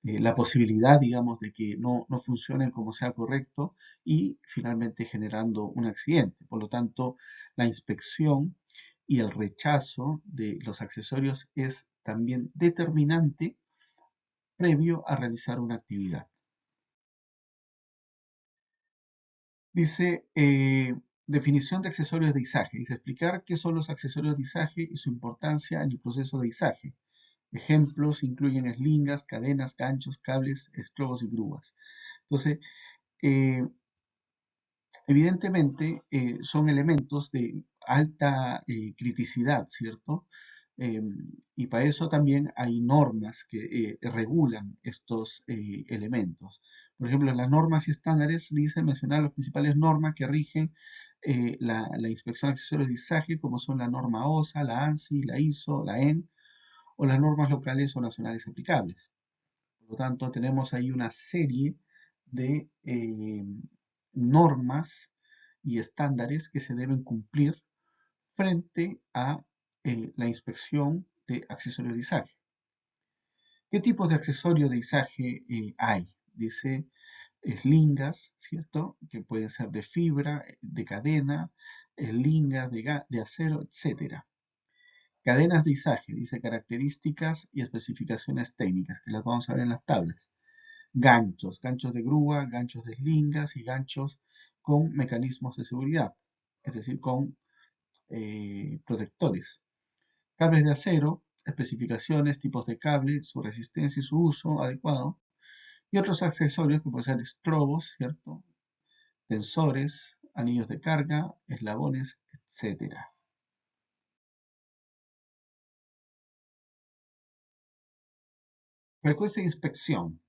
A: la posibilidad, digamos, de que no funcionen como sea correcto y finalmente generando un accidente. Por lo tanto, la inspección y el rechazo de los accesorios es también determinante previo a realizar una actividad. Dice, definición de accesorios de izaje. Dice, explicar qué son los accesorios de izaje y su importancia en el proceso de izaje. Ejemplos incluyen eslingas, cadenas, ganchos, cables, esclavos y grúas. Entonces, eh, evidentemente son elementos de alta criticidad, ¿cierto? Eh, y para eso también hay normas que regulan estos elementos. Por ejemplo, en las normas y estándares dice mencionar las principales normas que rigen la inspección de accesorios de izaje, como son la norma OSA, la ANSI, la ISO, la EN, o las normas locales o nacionales aplicables. Por lo tanto, tenemos ahí una serie de normas y estándares que se deben cumplir frente a la inspección de accesorios de izaje. ¿Qué tipos de accesorios de izaje hay? Dice eslingas, ¿cierto? Que pueden ser de fibra, de cadena, eslingas de acero, etc. Cadenas de izaje, dice características y especificaciones técnicas, que las vamos a ver en las tablas. Ganchos, ganchos de grúa, ganchos de eslingas y ganchos con mecanismos de seguridad, es decir, con protectores. Cables de acero, especificaciones, tipos de cable, su resistencia y su uso adecuado. Y otros accesorios que pueden ser estrobos, ¿cierto? Tensores, anillos de carga, eslabones, etc. Frecuencia de inspección.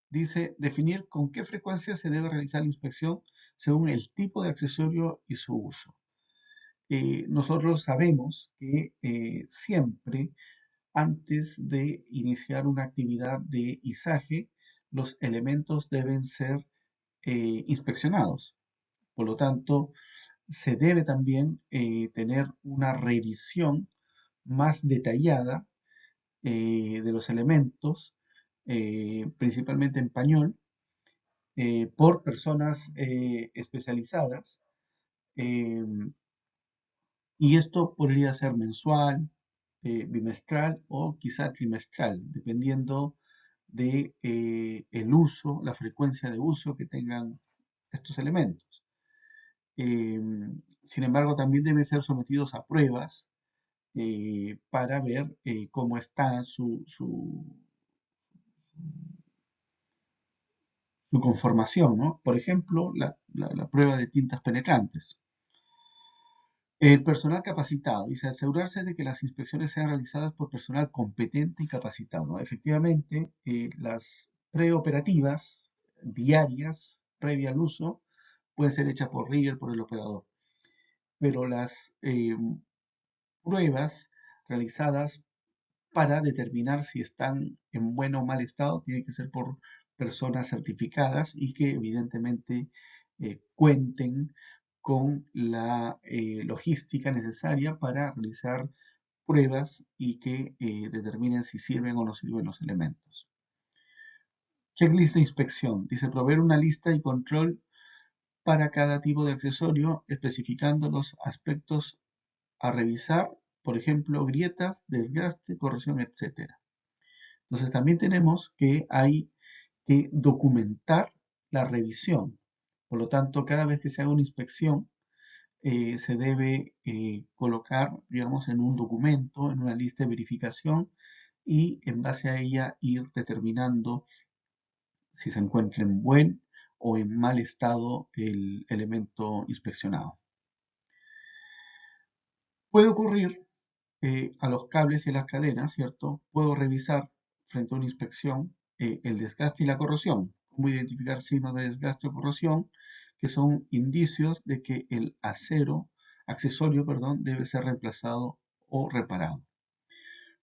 A: Dice, definir con qué frecuencia se debe realizar la inspección según el tipo de accesorio y su uso. Nosotros sabemos que siempre antes de iniciar una actividad de izaje, los elementos deben ser inspeccionados. Por lo tanto, se debe también tener una revisión más detallada de los elementos, principalmente en pañol, por personas especializadas. eh, y esto podría ser mensual, bimestral o quizá trimestral, dependiendo de el uso, la frecuencia de uso que tengan estos elementos. Sin embargo, también deben ser sometidos a pruebas para ver cómo está su conformación, ¿no? Por ejemplo, la prueba de tintas penetrantes. El personal capacitado, dice, asegurarse de que las inspecciones sean realizadas por personal competente y capacitado. Efectivamente, las preoperativas diarias, previa al uso, pueden ser hechas por rigger, por el operador. Pero las pruebas realizadas para determinar si están en buen o mal estado tienen que ser por personas certificadas y que evidentemente cuenten con la logística necesaria para realizar pruebas y que determinen si sirven o no sirven los elementos. Checklist de inspección. Dice proveer una lista y control para cada tipo de accesorio, especificando los aspectos a revisar, por ejemplo, grietas, desgaste, corrosión, etc. Entonces también tenemos que hay que documentar la revisión. Por lo tanto, cada vez que se haga una inspección, se debe colocar, digamos, en un documento, en una lista de verificación y en base a ella ir determinando si se encuentra en buen o en mal estado el elemento inspeccionado. Puede ocurrir a los cables y a las cadenas, ¿cierto? Puedo revisar frente a una inspección el desgaste y la corrosión. ¿Cómo identificar signos de desgaste o corrosión? Que son indicios de que el accesorio, perdón, debe ser reemplazado o reparado.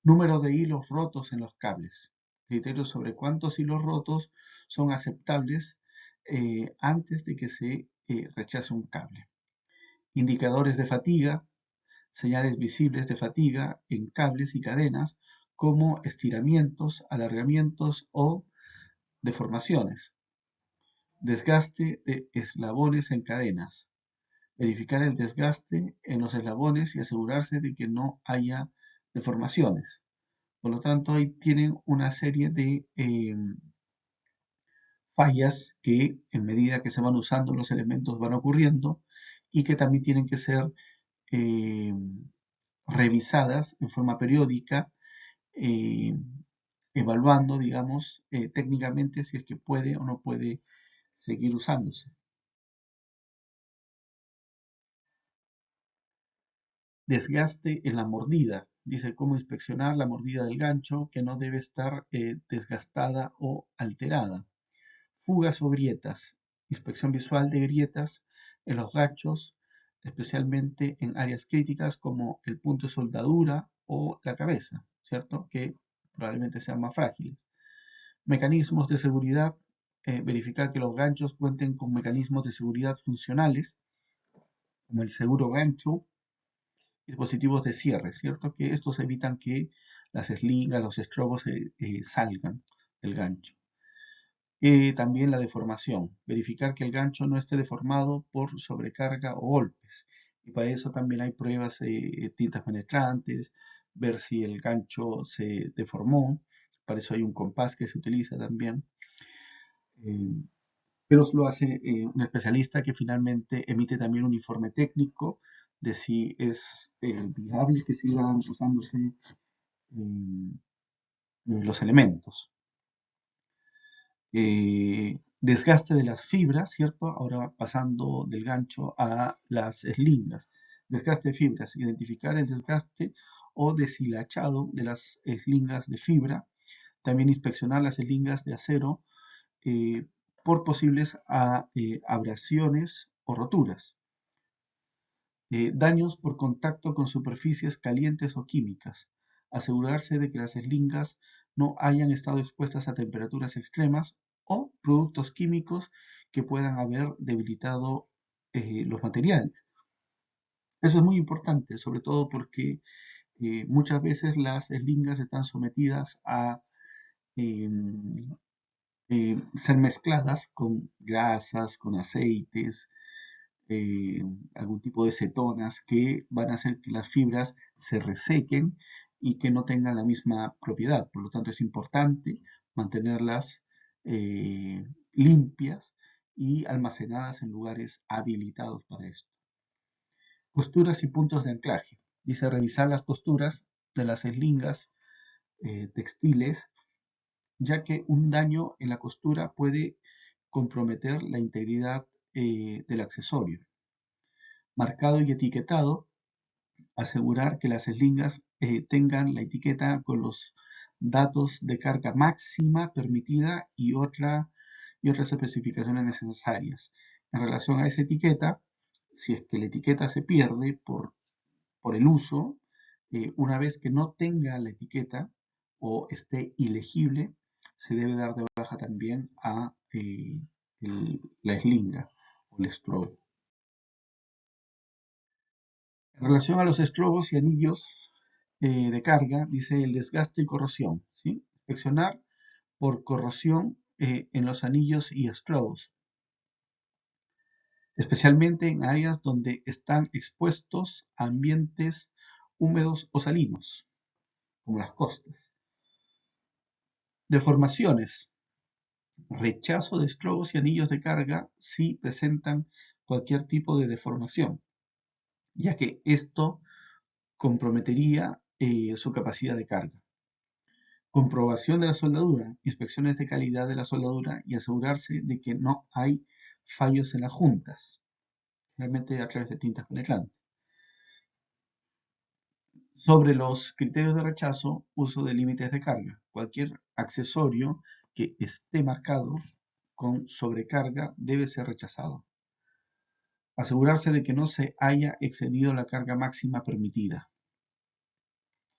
A: Número de hilos rotos en los cables. Criterios sobre cuántos hilos rotos son aceptables antes de que se rechace un cable. Indicadores de fatiga, señales visibles de fatiga en cables y cadenas como estiramientos, alargamientos o deformaciones. Desgaste de eslabones en cadenas. Verificar el desgaste en los eslabones y asegurarse de que no haya deformaciones. Por lo tanto, ahí tienen una serie de fallas que en medida que se van usando los elementos van ocurriendo y que también tienen que ser eh, revisadas en forma periódica, eh, evaluando, digamos, técnicamente si es que puede o no puede seguir usándose. Desgaste en la mordida. Dice cómo inspeccionar la mordida del gancho que no debe estar desgastada o alterada. Fugas o grietas. Inspección visual de grietas en los ganchos, especialmente en áreas críticas como el punto de soldadura o la cabeza, ¿cierto? Que probablemente sean más frágiles. Mecanismos de seguridad. Verificar que los ganchos cuenten con mecanismos de seguridad funcionales, como el seguro gancho, dispositivos de cierre, ¿cierto? Que estos evitan que las eslingas, los estrobos salgan del gancho. También la deformación. Verificar que el gancho no esté deformado por sobrecarga o golpes. Y para eso también hay pruebas, tintas penetrantes, ver si el gancho se deformó. Para eso hay un compás que se utiliza también. Pero lo hace un especialista que finalmente emite también un informe técnico de si es viable que sigan usándose los elementos. Desgaste de las fibras, ¿cierto? Ahora pasando del gancho a las eslingas. Desgaste de fibras, identificar el desgaste o deshilachado de las eslingas de fibra. También inspeccionar las eslingas de acero por posibles abrasiones o roturas. Daños por contacto con superficies calientes o químicas. Asegurarse de que las eslingas no hayan estado expuestas a temperaturas extremas o productos químicos que puedan haber debilitado los materiales. Eso es muy importante, sobre todo porque muchas veces las eslingas están sometidas a ser mezcladas con grasas, con aceites, algún tipo de cetonas que van a hacer que las fibras se resequen y que no tengan la misma propiedad. Por lo tanto, es importante mantenerlas limpias y almacenadas en lugares habilitados para esto. Costuras y puntos de anclaje. Dice revisar las costuras de las eslingas textiles, ya que un daño en la costura puede comprometer la integridad del accesorio. Marcado y etiquetado. Asegurar que las eslingas tengan la etiqueta con los datos de carga máxima permitida y otras especificaciones necesarias. En relación a esa etiqueta, si es que la etiqueta se pierde por el uso, una vez que no tenga la etiqueta o esté ilegible, se debe dar de baja también a la eslinga o el strobe. En relación a los estrobos y anillos de carga, dice el desgaste y corrosión, ¿sí? Inspeccionar por corrosión en los anillos y estrobos, especialmente en áreas donde están expuestos a ambientes húmedos o salinos, como las costas. Deformaciones. Rechazo de estrobos y anillos de carga si presentan cualquier tipo de deformación, ya que esto comprometería su capacidad de carga. Comprobación de la soldadura, inspecciones de calidad de la soldadura y asegurarse de que no hay fallos en las juntas, realmente a través de tintas penetrantes. Sobre los criterios de rechazo, uso de límites de carga. Cualquier accesorio que esté marcado con sobrecarga debe ser rechazado. Asegurarse de que no se haya excedido la carga máxima permitida.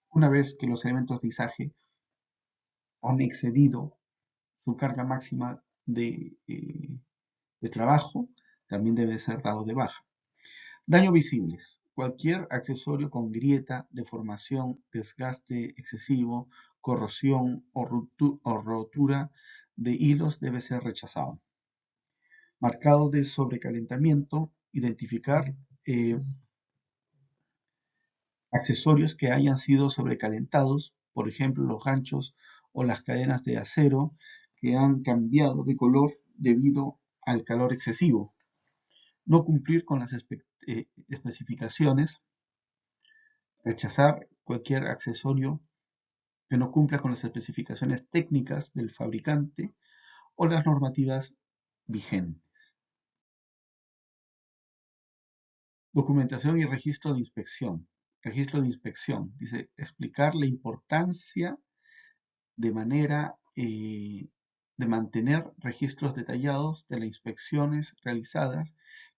A: Una vez que los elementos de izaje han excedido su carga máxima de trabajo, también debe ser dado de baja. Daños visibles. Cualquier accesorio con grieta, deformación, desgaste excesivo, corrosión o rotura de hilos debe ser rechazado. Marcado de sobrecalentamiento. Identificar accesorios que hayan sido sobrecalentados, por ejemplo los ganchos o las cadenas de acero que han cambiado de color debido al calor excesivo. No cumplir con las especificaciones, rechazar cualquier accesorio que no cumpla con las especificaciones técnicas del fabricante o las normativas vigentes. Documentación y registro de inspección. Registro de inspección. Dice, explicar la importancia de manera de mantener registros detallados de las inspecciones realizadas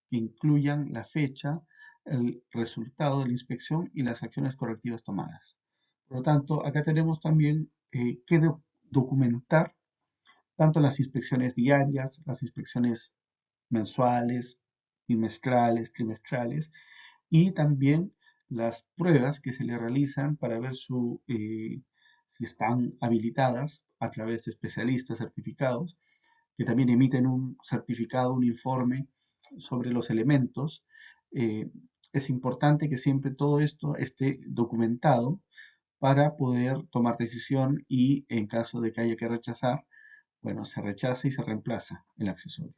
A: que incluyan la fecha, el resultado de la inspección y las acciones correctivas tomadas. Por lo tanto, acá tenemos también que documentar tanto las inspecciones diarias, las inspecciones mensuales, bimestrales, trimestrales, y también las pruebas que se le realizan para ver si están habilitadas a través de especialistas certificados, que también emiten un certificado, un informe sobre los elementos. Es importante que siempre todo esto esté documentado para poder tomar decisión y en caso de que haya que rechazar, bueno, se rechaza y se reemplaza el accesorio.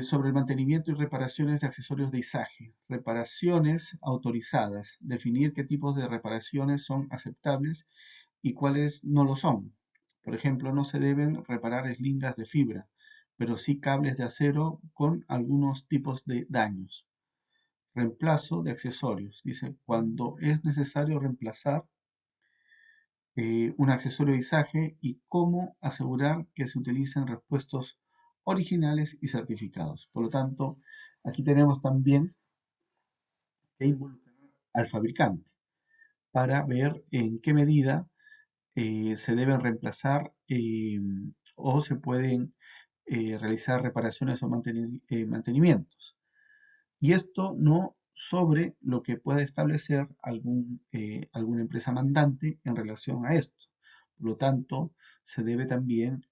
A: Sobre el mantenimiento y reparaciones de accesorios de izaje. Reparaciones autorizadas. Definir qué tipos de reparaciones son aceptables y cuáles no lo son. Por ejemplo, no se deben reparar eslingas de fibra, pero sí cables de acero con algunos tipos de daños. Reemplazo de accesorios. Dice, cuando es necesario reemplazar un accesorio de izaje y cómo asegurar que se utilicen repuestos originales y certificados. Por lo tanto, aquí tenemos también que involucrar al fabricante para ver en qué medida se deben reemplazar o se pueden realizar reparaciones o mantenimientos. Y esto no sobre lo que pueda establecer alguna empresa mandante en relación a esto. Por lo tanto, se debe también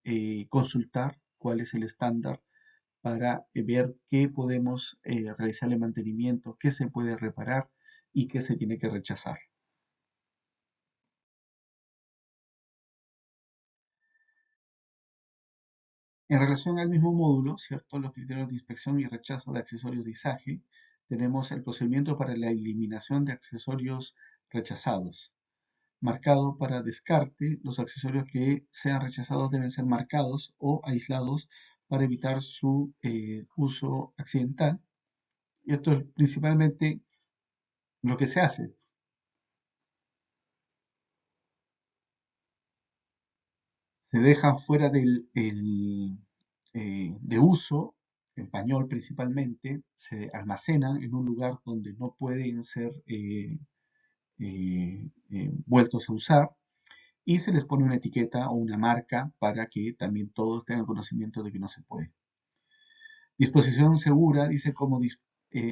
A: consultar cuál es el estándar para ver qué podemos realizar el mantenimiento, qué se puede reparar y qué se tiene que rechazar. En relación al mismo módulo, ¿cierto? Los criterios de inspección y rechazo de accesorios de izaje, tenemos el procedimiento para la eliminación de accesorios rechazados. Marcado para descarte, los accesorios que sean rechazados deben ser marcados o aislados para evitar su uso accidental. Y esto es principalmente lo que se hace. Se deja fuera de uso, en pañol principalmente, se almacenan en un lugar donde no pueden ser vueltos a usar y se les pone una etiqueta o una marca para que también todos tengan conocimiento de que no se puede. Disposición segura dice cómo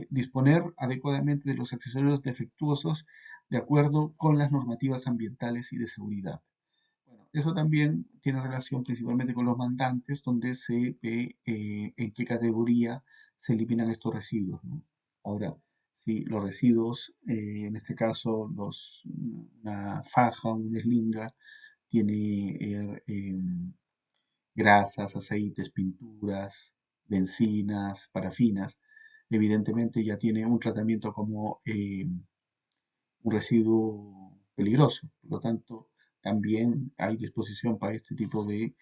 A: disponer adecuadamente de los accesorios defectuosos de acuerdo con las normativas ambientales y de seguridad. Bueno, eso también tiene relación principalmente con los mandantes, donde se ve en qué categoría se eliminan estos residuos, ¿no? Ahora, ¿sí? Los residuos, en este caso una faja, una eslinga, tiene grasas, aceites, pinturas, bencinas, parafinas. Evidentemente ya tiene un tratamiento como un residuo peligroso. Por lo tanto, también hay disposición para este tipo de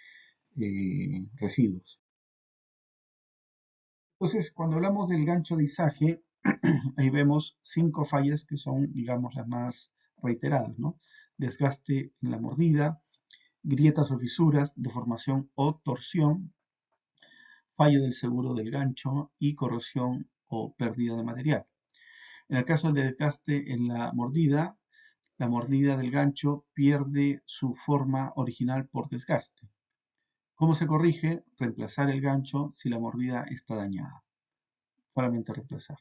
A: residuos. Entonces, cuando hablamos del gancho de izaje, ahí vemos 5 fallas que son, digamos, las más reiteradas, ¿no? Desgaste en la mordida, grietas o fisuras, deformación o torsión, fallo del seguro del gancho y corrosión o pérdida de material. En el caso del desgaste en la mordida del gancho pierde su forma original por desgaste. ¿Cómo se corrige? Reemplazar el gancho si la mordida está dañada. Solamente reemplazar.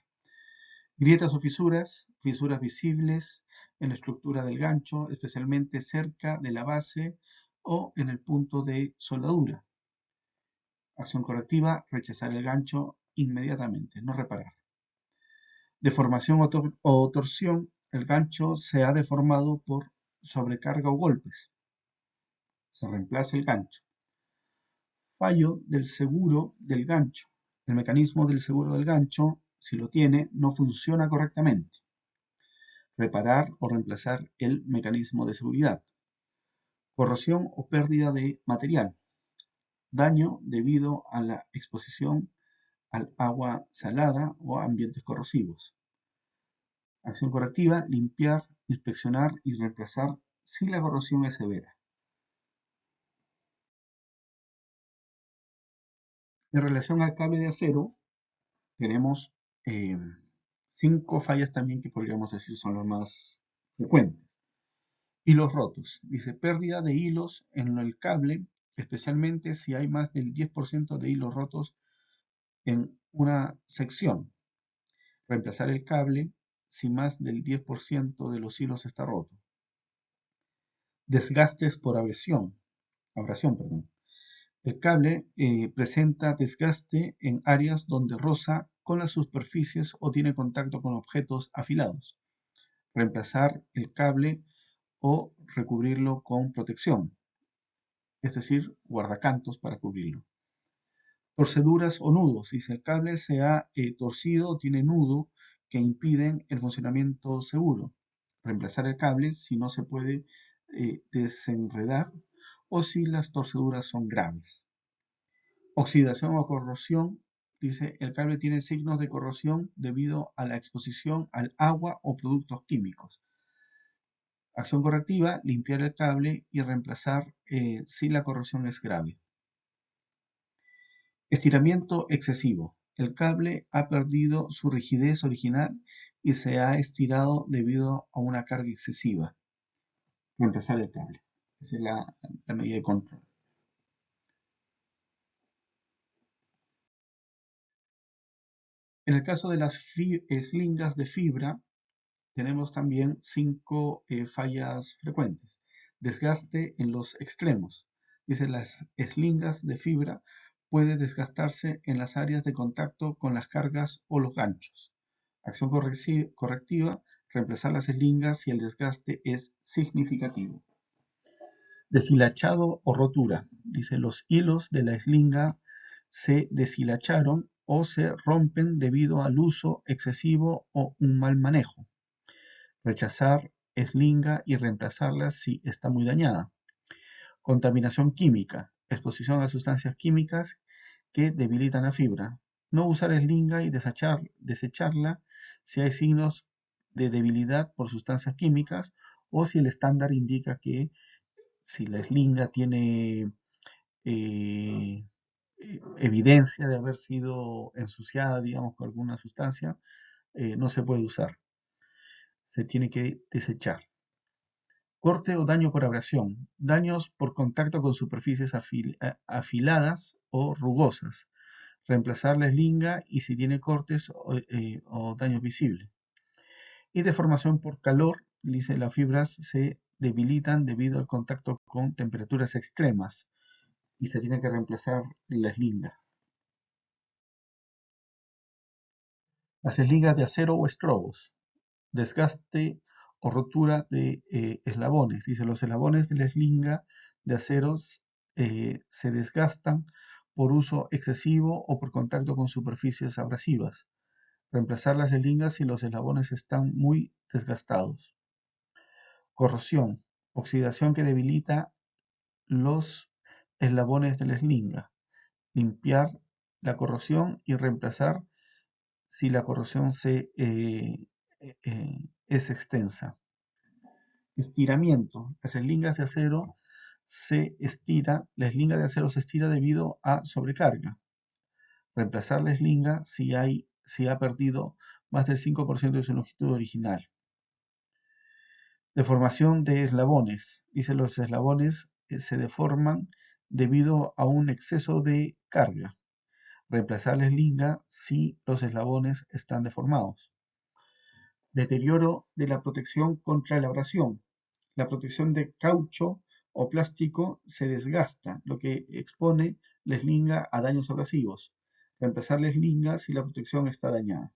A: Grietas o fisuras, fisuras visibles en la estructura del gancho, especialmente cerca de la base o en el punto de soldadura. Acción correctiva, rechazar el gancho inmediatamente, no reparar. Deformación o torsión, el gancho se ha deformado por sobrecarga o golpes. Se reemplaza el gancho. Fallo del seguro del gancho. El mecanismo del seguro del gancho, si lo tiene, no funciona correctamente. Reparar o reemplazar el mecanismo de seguridad. Corrosión o pérdida de material. Daño debido a la exposición al agua salada o a ambientes corrosivos. Acción correctiva, limpiar, inspeccionar y reemplazar si la corrosión es severa. En relación al cable de acero, tenemos 5 fallas también que podríamos decir son las más frecuentes. Hilos rotos. Dice pérdida de hilos en el cable, especialmente si hay más del 10% de hilos rotos en una sección. Reemplazar el cable si más del 10% de los hilos está roto. Desgastes por abrasión. El cable presenta desgaste en áreas donde roza con las superficies o tiene contacto con objetos afilados. Reemplazar el cable o recubrirlo con protección, es decir, guardacantos para cubrirlo. Torceduras o nudos. Si el cable se ha torcido o tiene nudo que impiden el funcionamiento seguro. Reemplazar el cable si no se puede desenredar o si las torceduras son graves. Oxidación o corrosión. Dice, el cable tiene signos de corrosión debido a la exposición al agua o productos químicos. Acción correctiva, limpiar el cable y reemplazar si la corrosión es grave. Estiramiento excesivo. El cable ha perdido su rigidez original y se ha estirado debido a una carga excesiva. Reemplazar el cable. Esa es la medida de control. En el caso de las eslingas de fibra, tenemos también 5 fallas frecuentes. Desgaste en los extremos. Dice, las eslingas de fibra puede desgastarse en las áreas de contacto con las cargas o los ganchos. Acción correctiva, reemplazar las eslingas si el desgaste es significativo. Deshilachado o rotura. Dice, los hilos de la eslinga se deshilacharon o se rompen debido al uso excesivo o un mal manejo. Rechazar eslinga y reemplazarla si está muy dañada. Contaminación química. Exposición a sustancias químicas que debilitan la fibra. No usar eslinga y desecharla si hay signos de debilidad por sustancias químicas o si el estándar indica que si la eslinga tiene evidencia de haber sido ensuciada, digamos, con alguna sustancia, no se puede usar. Se tiene que desechar. Corte o daño por abrasión. Daños por contacto con superficies afiladas o rugosas. Reemplazar la eslinga y si tiene cortes o daños visibles. Y deformación por calor. Dice, las fibras se debilitan debido al contacto con temperaturas extremas y se tiene que reemplazar la eslinga. Las eslijas de acero o estrobos. Desgaste o rotura de eslabones. Dice, los eslabones de la eslinga de acero se desgastan por uso excesivo o por contacto con superficies abrasivas. Reemplazar las eslingas si los eslabones están muy desgastados. Corrosión. Oxidación que debilita los eslabones de la eslinga. Limpiar la corrosión y reemplazar si la corrosión es extensa. Estiramiento. Las eslingas de acero la eslinga de acero se estira debido a sobrecarga. Reemplazar la eslinga si ha perdido más del 5% de su longitud original. Deformación de eslabones. Dice, los eslabones se deforman debido a un exceso de carga. Reemplazar la eslinga si los eslabones están deformados. Deterioro de la protección contra la abrasión. La protección de caucho o plástico se desgasta, lo que expone la eslinga a daños abrasivos. Reemplazar la eslinga si la protección está dañada.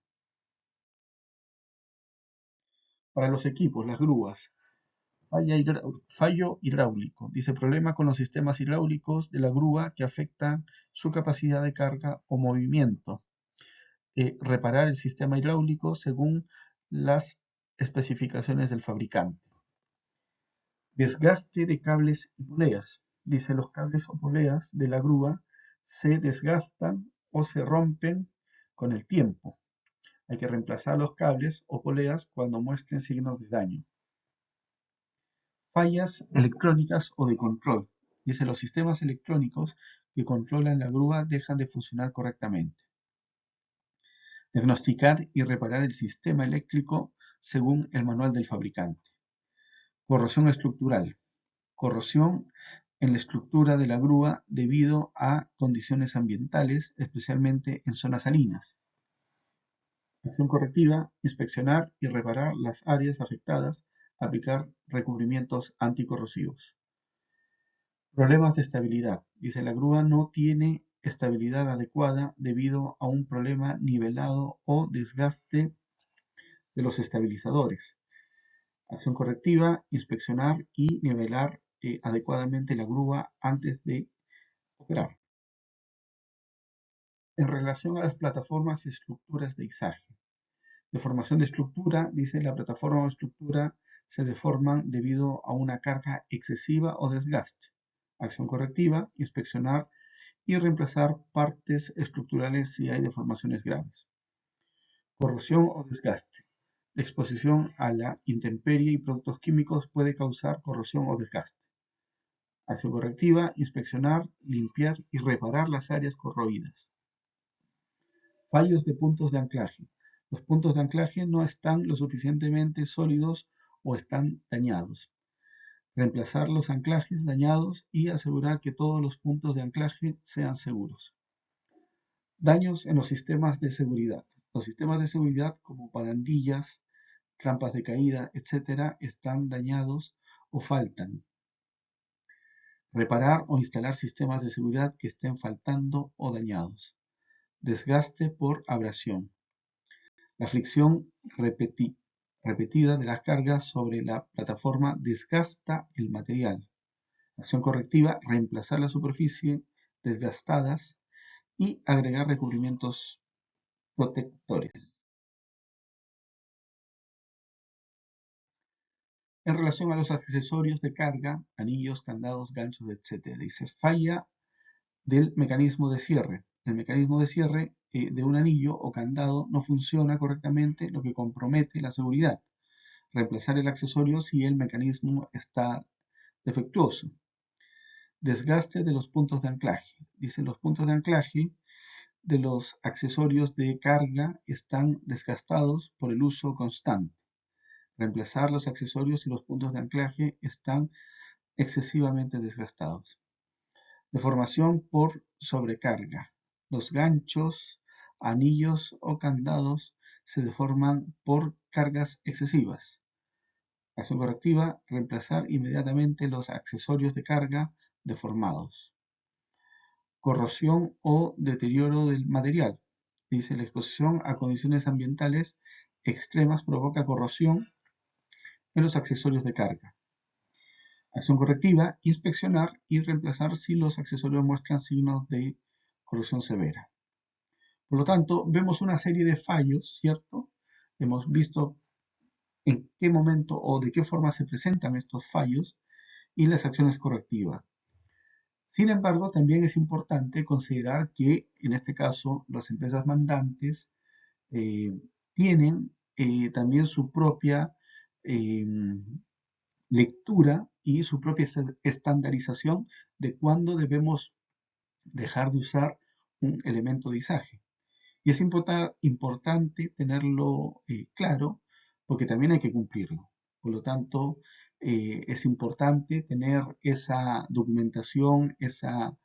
A: Para los equipos, las grúas. Fallo hidráulico. Dice, problema con los sistemas hidráulicos de la grúa que afectan su capacidad de carga o movimiento. Reparar el sistema hidráulico según las especificaciones del fabricante. Desgaste de cables y poleas. Dice, los cables o poleas de la grúa se desgastan o se rompen con el tiempo. Hay que reemplazar los cables o poleas cuando muestren signos de daño. Fallas electrónicas o de control. Dice, los sistemas electrónicos que controlan la grúa dejan de funcionar correctamente. Diagnosticar y reparar el sistema eléctrico según el manual del fabricante. Corrosión estructural. Corrosión en la estructura de la grúa debido a condiciones ambientales, especialmente en zonas salinas. Acción correctiva, inspeccionar y reparar las áreas afectadas, aplicar recubrimientos anticorrosivos. Problemas de estabilidad. Dice, la grúa no tiene estabilidad adecuada debido a un problema nivelado o desgaste de los estabilizadores. Acción correctiva, inspeccionar y nivelar adecuadamente la grúa antes de operar. En relación a las plataformas y estructuras de izaje. Deformación de estructura, dice, la plataforma o estructura se deforman debido a una carga excesiva o desgaste. Acción correctiva, inspeccionar y reemplazar partes estructurales si hay deformaciones graves. Corrosión o desgaste. La exposición a la intemperie y productos químicos puede causar corrosión o desgaste. Acción correctiva, inspeccionar, limpiar y reparar las áreas corroídas. Fallos de puntos de anclaje. Los puntos de anclaje no están lo suficientemente sólidos o están dañados. Reemplazar los anclajes dañados y asegurar que todos los puntos de anclaje sean seguros. Daños en los sistemas de seguridad. Los sistemas de seguridad como barandillas, rampas de caída, etc. están dañados o faltan. Reparar o instalar sistemas de seguridad que estén faltando o dañados. Desgaste por abrasión. La fricción repetida de las cargas sobre la plataforma desgasta el material. Acción correctiva, reemplazar la superficie desgastadas y agregar recubrimientos protectores. En relación a los accesorios de carga, anillos, candados, ganchos, etc. Dice, falla del mecanismo de cierre. El mecanismo de cierre de un anillo o candado no funciona correctamente, lo que compromete la seguridad. Reemplazar el accesorio si el mecanismo está defectuoso. Desgaste de los puntos de anclaje. Dicen, los puntos de anclaje de los accesorios de carga están desgastados por el uso constante. Reemplazar los accesorios si los puntos de anclaje están excesivamente desgastados. Deformación por sobrecarga. Los ganchos, anillos o candados se deforman por cargas excesivas. Acción correctiva, reemplazar inmediatamente los accesorios de carga deformados. Corrosión o deterioro del material. Dice, la exposición a condiciones ambientales extremas provoca corrosión en los accesorios de carga. Acción correctiva, inspeccionar y reemplazar si los accesorios muestran signos de corrosión severa. Por lo tanto, vemos una serie de fallos, ¿cierto? Hemos visto en qué momento o de qué forma se presentan estos fallos y las acciones correctivas. Sin embargo, también es importante considerar que, en este caso, las empresas mandantes tienen también su propia eh, lectura y su propia estandarización de cuándo debemos dejar de usar un elemento de izaje. Y es importante tenerlo claro porque también hay que cumplirlo. Por lo tanto, es importante tener esa documentación, esa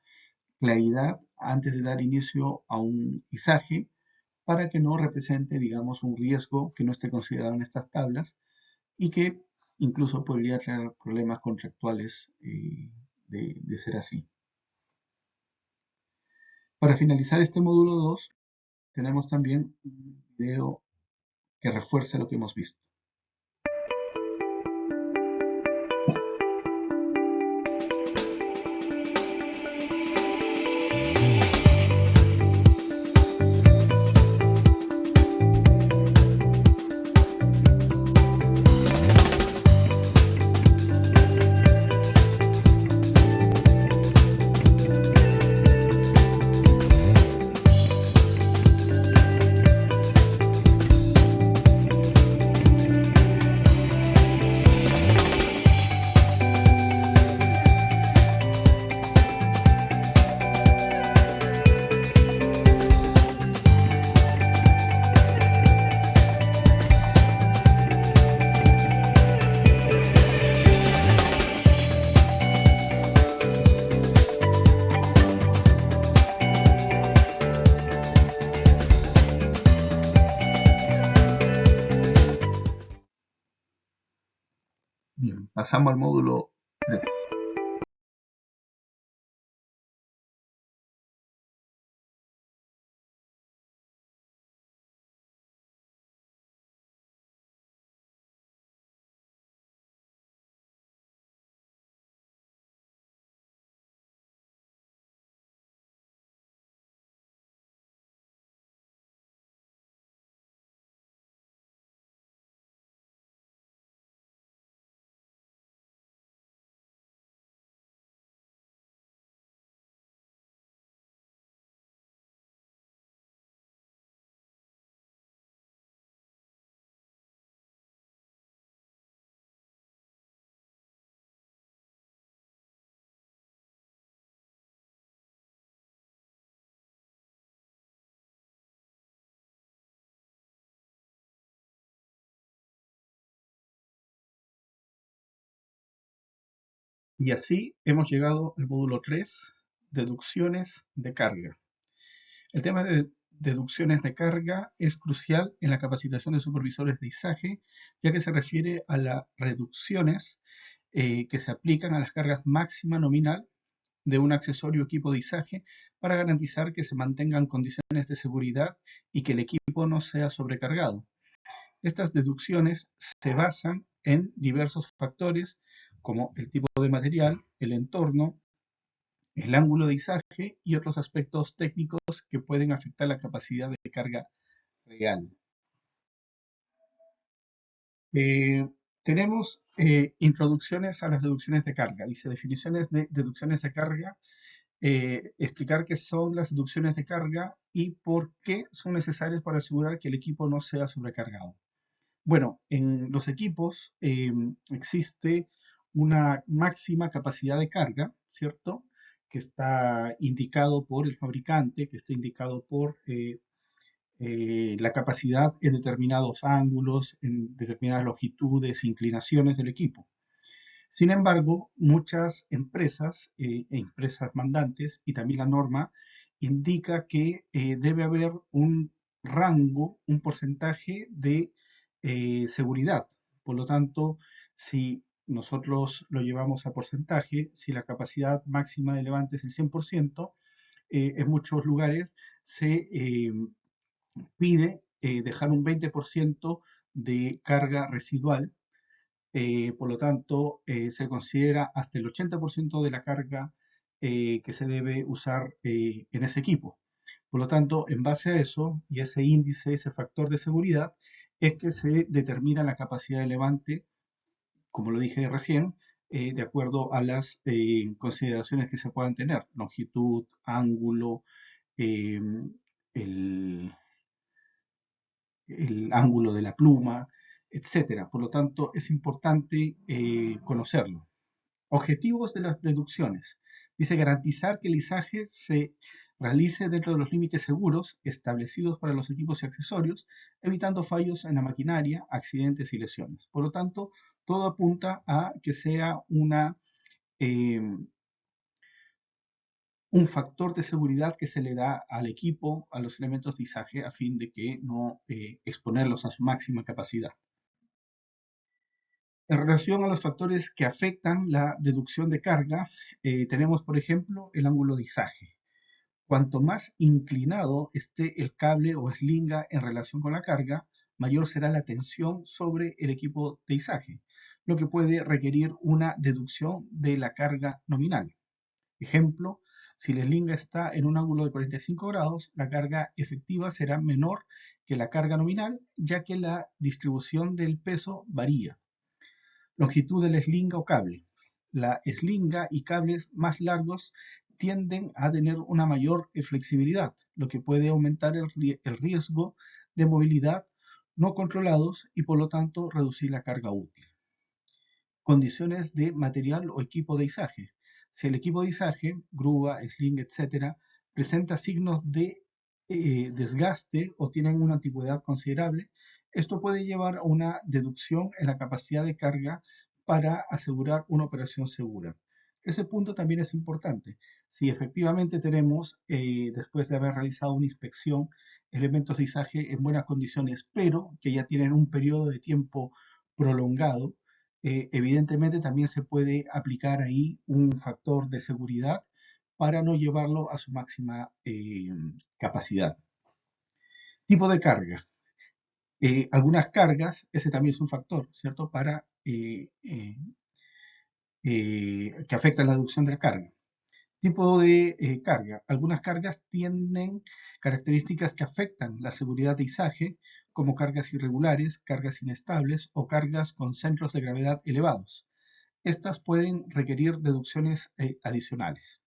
A: claridad antes de dar inicio a un izaje para que no represente, digamos, un riesgo que no esté considerado en estas tablas y que incluso podría traer problemas contractuales de ser así. Para finalizar este módulo 2, tenemos también un video que refuerce lo que hemos visto. Bien, pasamos al módulo 3. Y así hemos llegado al módulo 3, deducciones de carga. El tema de deducciones de carga es crucial en la capacitación de supervisores de izaje, ya que se refiere a las reducciones que se aplican a las cargas máxima nominal de un accesorio o equipo de izaje para garantizar que se mantengan condiciones de seguridad y que el equipo no sea sobrecargado. Estas deducciones se basan en diversos factores como el tipo de material, el entorno, el ángulo de izaje y otros aspectos técnicos que pueden afectar la capacidad de carga real. Tenemos introducciones a las deducciones de carga. Dice definiciones de deducciones de carga, explicar qué son las deducciones de carga y por qué son necesarias para asegurar que el equipo no sea sobrecargado. Bueno, en los equipos existe una máxima capacidad de carga, ¿cierto? Que está indicado por el fabricante, que está indicado por la capacidad en determinados ángulos, en determinadas longitudes, inclinaciones del equipo. Sin embargo, muchas empresas e empresas mandantes y también la norma indica que debe haber un rango, un porcentaje de seguridad. Por lo tanto, si nosotros lo llevamos a porcentaje, si la capacidad máxima de levante es el 100%, en muchos lugares se pide dejar un 20% de carga residual. Por lo tanto, se considera hasta el 80% de la carga que se debe usar en ese equipo. Por lo tanto, en base a eso y ese índice, ese factor de seguridad, es que se determina la capacidad de levante, como lo dije recién, de acuerdo a las consideraciones que se puedan tener: longitud, ángulo, eh, el, el ángulo de la pluma, etcétera. Por lo tanto, es importante conocerlo. Objetivos de las deducciones. Dice garantizar que el izaje se realice dentro de los límites seguros establecidos para los equipos y accesorios, evitando fallos en la maquinaria, accidentes y lesiones. Por lo tanto, todo apunta a que sea eh, un factor de seguridad que se le da al equipo, a los elementos de izaje, a fin de que no exponerlos a su máxima capacidad. En relación a los factores que afectan la deducción de carga, tenemos, por ejemplo, el ángulo de izaje. Cuanto más inclinado esté el cable o eslinga en relación con la carga, mayor será la tensión sobre el equipo de izaje, lo que puede requerir una deducción de la carga nominal. Ejemplo, si la eslinga está en un ángulo de 45 grados, la carga efectiva será menor que la carga nominal, ya que la distribución del peso varía. Longitud de la eslinga o cable. La eslinga y cables más largos tienden a tener una mayor flexibilidad, lo que puede aumentar el riesgo de movilidad no controlados y por lo tanto reducir la carga útil. Condiciones de material o equipo de izaje. Si el equipo de izaje, grúa, sling, etc., presenta signos de desgaste o tienen una antigüedad considerable, esto puede llevar a una deducción en la capacidad de carga para asegurar una operación segura. Ese punto también es importante. Si efectivamente tenemos, después de haber realizado una inspección, elementos de izaje en buenas condiciones, pero que ya tienen un periodo de tiempo prolongado, evidentemente también se puede aplicar ahí un factor de seguridad para no llevarlo a su máxima capacidad. Tipo de carga. Algunas cargas, ese también es un factor, ¿cierto? Para que afecta la deducción de la carga. Tipo de carga. Algunas cargas tienen características que afectan la seguridad de izaje, como cargas irregulares, cargas inestables o cargas con centros de gravedad elevados. Estas pueden requerir deducciones adicionales.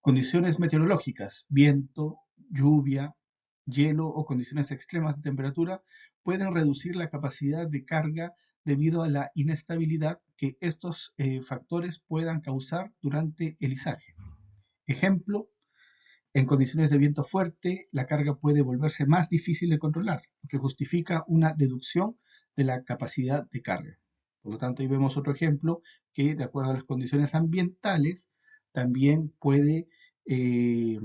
A: Condiciones meteorológicas: viento, lluvia, hielo o condiciones extremas de temperatura pueden reducir la capacidad de carga debido a la inestabilidad que estos factores puedan causar durante el izaje. Ejemplo, en condiciones de viento fuerte, la carga puede volverse más difícil de controlar, lo que justifica una deducción de la capacidad de carga. Por lo tanto, ahí vemos otro ejemplo que, de acuerdo a las condiciones ambientales, también puede eh,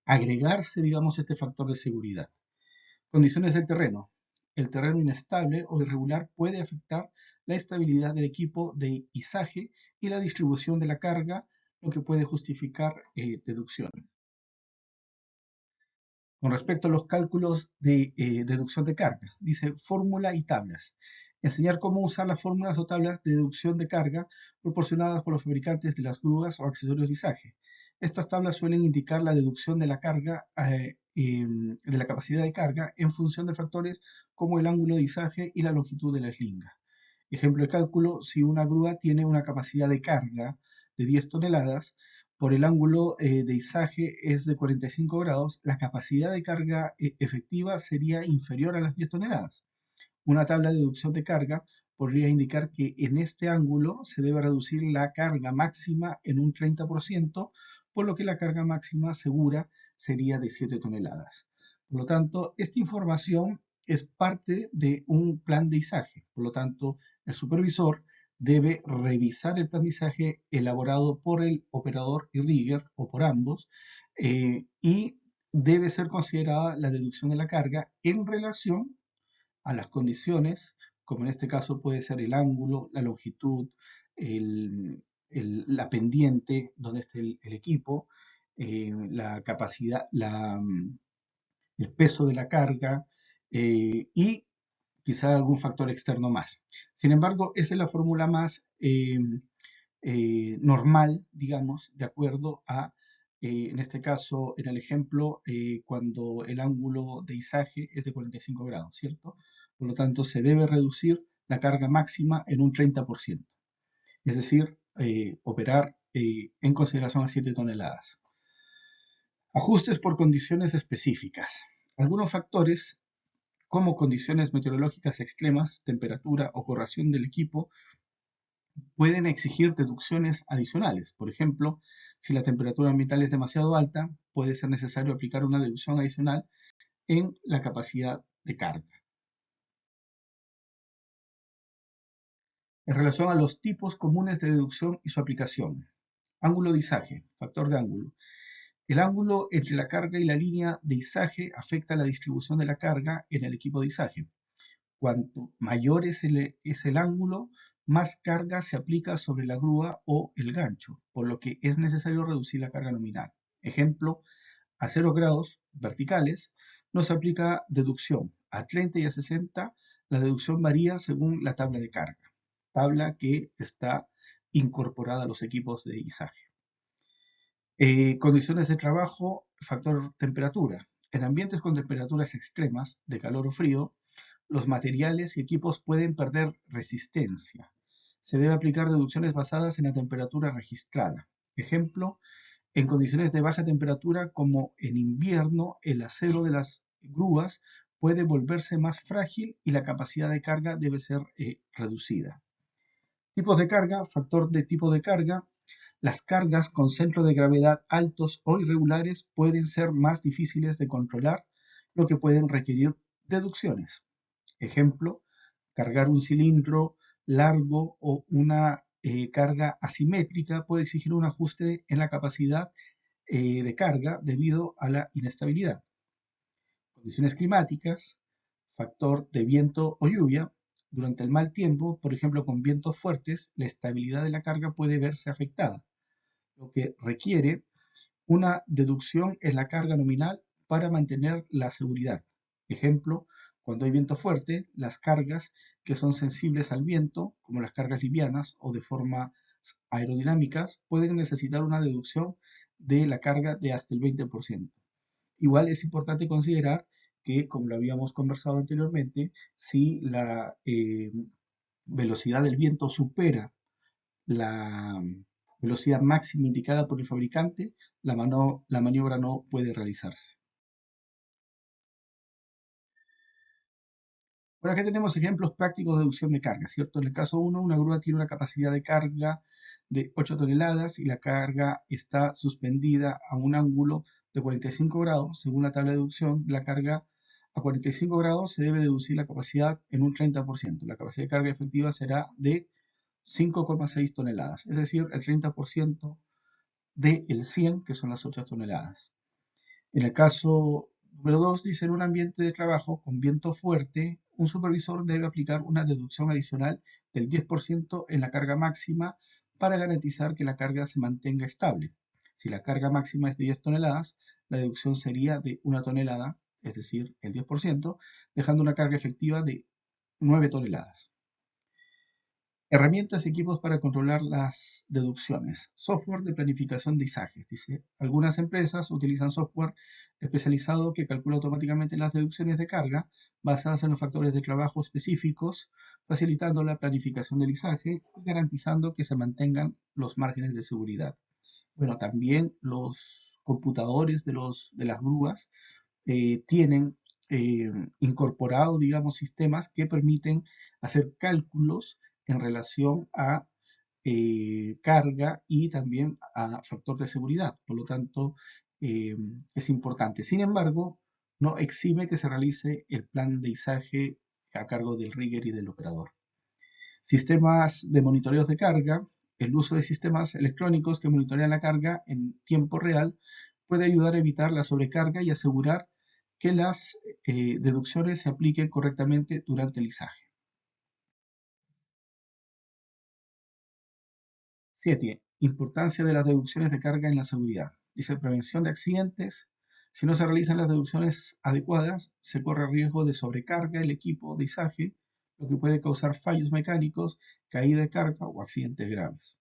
A: agregarse, digamos, este factor de seguridad. Condiciones del terreno. El terreno inestable o irregular puede afectar la estabilidad del equipo de izaje y la distribución de la carga, lo que puede justificar deducciones. Con respecto a los cálculos de deducción de carga, dice fórmula y tablas. Enseñar cómo usar las fórmulas o tablas de deducción de carga proporcionadas por los fabricantes de las grúas o accesorios de izaje. Estas tablas suelen indicar la deducción de la carga, de la capacidad de carga en función de factores como el ángulo de izaje y la longitud de la eslinga. Ejemplo de cálculo: si una grúa tiene una capacidad de carga de 10 toneladas, por el ángulo de izaje es de 45 grados, la capacidad de carga efectiva sería inferior a las 10 toneladas. Una tabla de deducción de carga podría indicar que en este ángulo se debe reducir la carga máxima en un 30%, por lo que la carga máxima segura sería de 7 toneladas. Por lo tanto, esta información es parte de un plan de izaje. Por lo tanto, el supervisor debe revisar el plan de izaje elaborado por el operador y rigger o por ambos, y debe ser considerada la deducción de la carga en relación a las condiciones, como en este caso puede ser el ángulo, la longitud, la pendiente donde esté el equipo, la capacidad, el peso de la carga y quizá algún factor externo más. Sin embargo, esa es la fórmula más normal, digamos, de acuerdo a, en este caso, en el ejemplo, cuando el ángulo de izaje es de 45 grados, ¿cierto? Por lo tanto, se debe reducir la carga máxima en un 30%, es decir, operar en consideración a 7 toneladas. Ajustes por condiciones específicas. Algunos factores, como condiciones meteorológicas extremas, temperatura o corrosión del equipo, pueden exigir deducciones adicionales. Por ejemplo, si la temperatura ambiental es demasiado alta, puede ser necesario aplicar una deducción adicional en la capacidad de carga. En relación a los tipos comunes de deducción y su aplicación. Ángulo de izaje, factor de ángulo. El ángulo entre la carga y la línea de izaje afecta la distribución de la carga en el equipo de izaje. Cuanto mayor es el ángulo, más carga se aplica sobre la grúa o el gancho, por lo que es necesario reducir la carga nominal. Ejemplo, a 0 grados verticales no se aplica deducción. A 30 y a 60 la deducción varía según la tabla de carga, tabla que está incorporada a los equipos de izaje. Condiciones de trabajo, factor temperatura. En ambientes con temperaturas extremas, de calor o frío, los materiales y equipos pueden perder resistencia. Se debe aplicar deducciones basadas en la temperatura registrada. Ejemplo, en condiciones de baja temperatura como en invierno, el acero de las grúas puede volverse más frágil y la capacidad de carga debe ser reducida. Tipos de carga, factor de tipo de carga. Las cargas con centro de gravedad altos o irregulares pueden ser más difíciles de controlar, lo que pueden requerir deducciones. Ejemplo, cargar un cilindro largo o una carga asimétrica puede exigir un ajuste en la capacidad de carga debido a la inestabilidad. Condiciones climáticas, factor de viento o lluvia. Durante el mal tiempo, por ejemplo con vientos fuertes, la estabilidad de la carga puede verse afectada, lo que requiere una deducción en la carga nominal para mantener la seguridad. Ejemplo, cuando hay viento fuerte, las cargas que son sensibles al viento, como las cargas livianas o de forma aerodinámicas, pueden necesitar una deducción de la carga de hasta el 20%. Igual es importante considerar que, como lo habíamos conversado anteriormente, si la velocidad del viento supera la velocidad máxima indicada por el fabricante, la maniobra no puede realizarse. Por acá tenemos ejemplos prácticos de deducción de carga, ¿cierto? En el caso 1, una grúa tiene una capacidad de carga de 8 toneladas y la carga está suspendida a un ángulo de 45 grados. Según la tabla de deducción, la carga a 45 grados se debe deducir la capacidad en un 30%. La capacidad de carga efectiva será de 5,6 toneladas, es decir, el 30% del 100, que son las otras toneladas. En el caso número 2, dice, en un ambiente de trabajo con viento fuerte, un supervisor debe aplicar una deducción adicional del 10% en la carga máxima para garantizar que la carga se mantenga estable. Si la carga máxima es de 10 toneladas, la deducción sería de 1 tonelada, es decir, el 10%, dejando una carga efectiva de 9 toneladas. Herramientas y equipos para controlar las deducciones. Software de planificación de izajes. Dice, algunas empresas utilizan software especializado que calcula automáticamente las deducciones de carga basadas en los factores de trabajo específicos, facilitando la planificación del izaje y garantizando que se mantengan los márgenes de seguridad. Bueno, también los computadores de las grúas tienen incorporado, digamos, sistemas que permiten hacer cálculos en relación a carga y también a factor de seguridad. Por lo tanto, es importante. Sin embargo, no exime que se realice el plan de izaje a cargo del rigger y del operador. Sistemas de monitoreo de carga. El uso de sistemas electrónicos que monitorean la carga en tiempo real puede ayudar a evitar la sobrecarga y asegurar que las deducciones se apliquen correctamente durante el izaje. 7. Importancia de las deducciones de carga en la seguridad. Dice prevención de accidentes. Si no se realizan las deducciones adecuadas, se corre riesgo de sobrecarga el equipo de izaje, lo que puede causar fallos mecánicos, caída de carga o accidentes graves.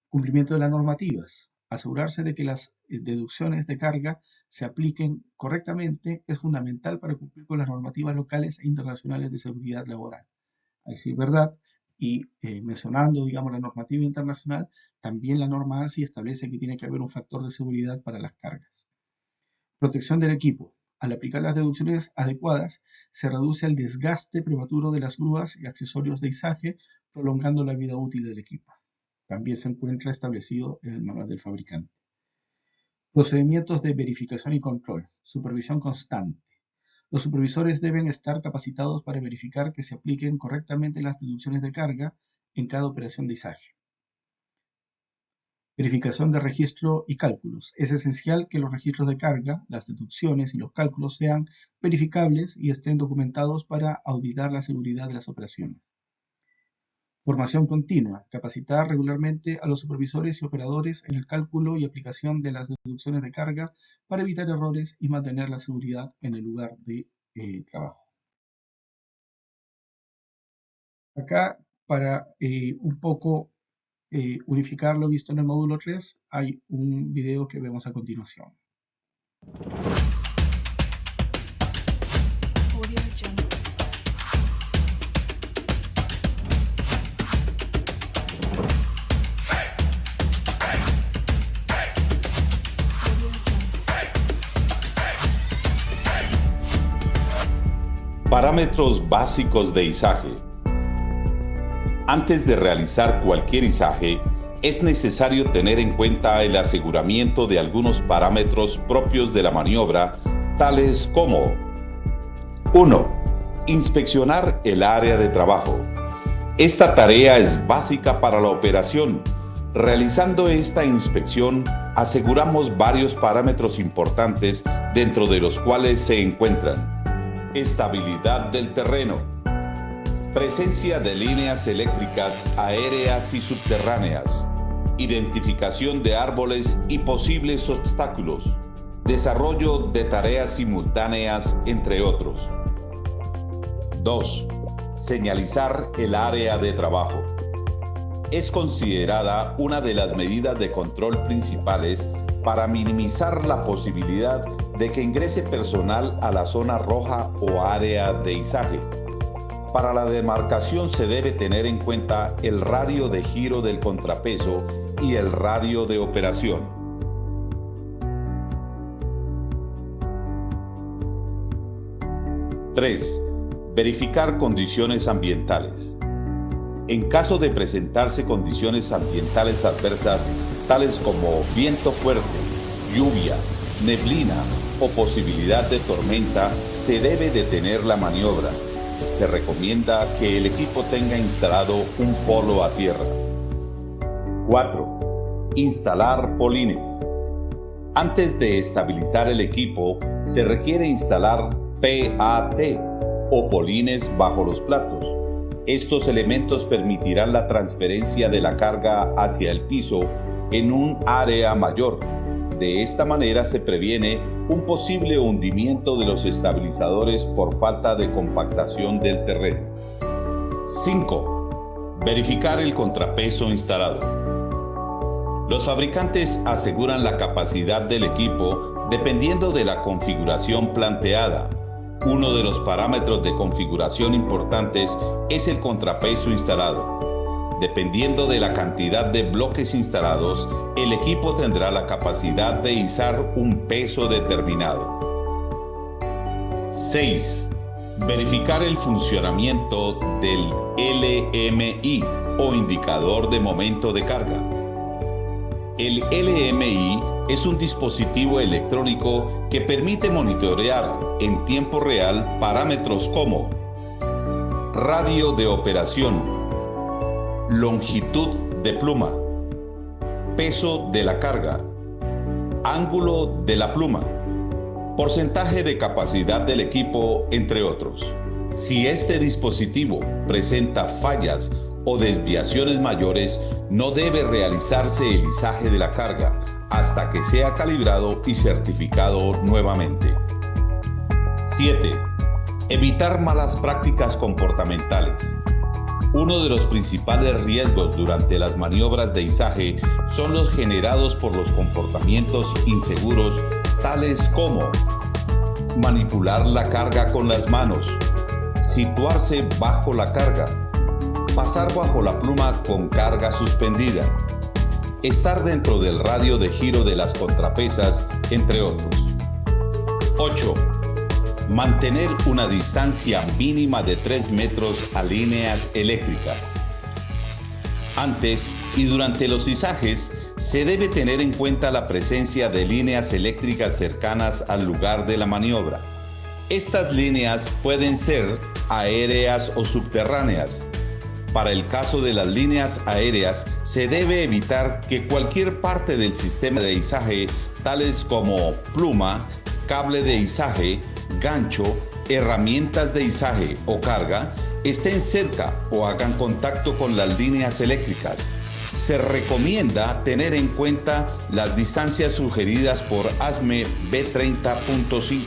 A: Cumplimiento de las normativas. Asegurarse de que las deducciones de carga se apliquen correctamente es fundamental para cumplir con las normativas locales e internacionales de seguridad laboral. A decir verdad, y mencionando, digamos, la normativa internacional, también la norma ANSI establece que tiene que haber un factor de seguridad para las cargas. Protección del equipo. Al aplicar las deducciones adecuadas, se reduce el desgaste prematuro de las grúas y accesorios de izaje, prolongando la vida útil del equipo. También se encuentra establecido en el manual del fabricante. Procedimientos de verificación y control. Supervisión constante. Los supervisores deben estar capacitados para verificar que se apliquen correctamente las deducciones de carga en cada operación de izaje. Verificación de registro y cálculos. Es esencial que los registros de carga, las deducciones y los cálculos sean verificables y estén documentados para auditar la seguridad de las operaciones. Formación continua. Capacitar regularmente a los supervisores y operadores en el cálculo y aplicación de las deducciones de carga para evitar errores y mantener la seguridad en el lugar de trabajo. Acá, para un poco unificar lo visto en el módulo 3, hay un video que vemos a continuación.
C: Parámetros básicos de izaje. Antes de realizar cualquier izaje, es necesario tener en cuenta el aseguramiento de algunos parámetros propios de la maniobra, tales como 1. Inspeccionar el área de trabajo. Esta tarea es básica para la operación. Realizando esta inspección, aseguramos varios parámetros importantes, dentro de los cuales se encuentran: estabilidad del terreno, presencia de líneas eléctricas aéreas y subterráneas, identificación de árboles y posibles obstáculos, desarrollo de tareas simultáneas, entre otros. 2. Señalizar el área de trabajo. Es considerada una de las medidas de control principales para minimizar la posibilidad de que ingrese personal a la zona roja o área de izaje. Para la demarcación se debe tener en cuenta el radio de giro del contrapeso y el radio de operación. 3. Verificar condiciones ambientales. En caso de presentarse condiciones ambientales adversas, tales como viento fuerte, lluvia, neblina o posibilidad de tormenta, se debe detener la maniobra. Se recomienda que el equipo tenga instalado un polo a tierra. 4. Instalar polines. Antes de estabilizar el equipo, se requiere instalar PAT o polines bajo los platos. Estos elementos permitirán la transferencia de la carga hacia el piso en un área mayor. De esta manera se previene un posible hundimiento de los estabilizadores por falta de compactación del terreno. 5. Verificar el contrapeso instalado. Los fabricantes aseguran la capacidad del equipo dependiendo de la configuración planteada. Uno de los parámetros de configuración importantes es el contrapeso instalado. Dependiendo de la cantidad de bloques instalados, el equipo tendrá la capacidad de izar un peso determinado. 6. Verificar el funcionamiento del LMI o indicador de momento de carga. El LMI es un dispositivo electrónico que permite monitorear en tiempo real parámetros como radio de operación, longitud de pluma, peso de la carga, ángulo de la pluma, porcentaje de capacidad del equipo, entre otros. Si este dispositivo presenta fallas o desviaciones mayores, no debe realizarse el izaje de la carga, hasta que sea calibrado y certificado nuevamente. 7. Evitar malas prácticas comportamentales. Uno de los principales riesgos durante las maniobras de izaje son los generados por los comportamientos inseguros, tales como manipular la carga con las manos, situarse bajo la carga, pasar bajo la pluma con carga suspendida, estar dentro del radio de giro de las contrapesas, entre otros. 8. Mantener una distancia mínima de 3 metros a líneas eléctricas. Antes y durante los izajes, se debe tener en cuenta la presencia de líneas eléctricas cercanas al lugar de la maniobra. Estas líneas pueden ser aéreas o subterráneas. Para el caso de las líneas aéreas, se debe evitar que cualquier parte del sistema de izaje, tales como pluma, cable de izaje, gancho, herramientas de izaje o carga, estén cerca o hagan contacto con las líneas eléctricas. Se recomienda tener en cuenta las distancias sugeridas por ASME B30.5.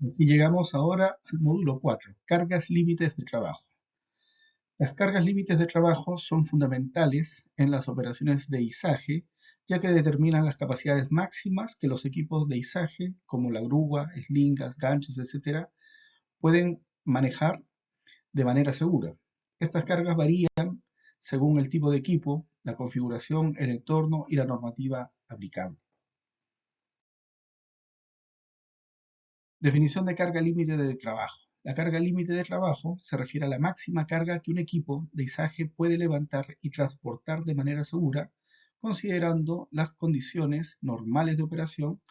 A: Aquí llegamos ahora al módulo 4, cargas límites de trabajo. Las cargas límites de trabajo son fundamentales en las operaciones de izaje, ya que determinan las capacidades máximas que los equipos de izaje, como la grúa, eslingas, ganchos, etc., pueden manejar de manera segura. Estas cargas varían según el tipo de equipo, la configuración, el entorno y la normativa aplicable. Definición de carga límite de trabajo. La carga límite de trabajo se refiere a la máxima carga que un equipo de izaje puede levantar y transportar de manera segura, considerando las condiciones normales de operación.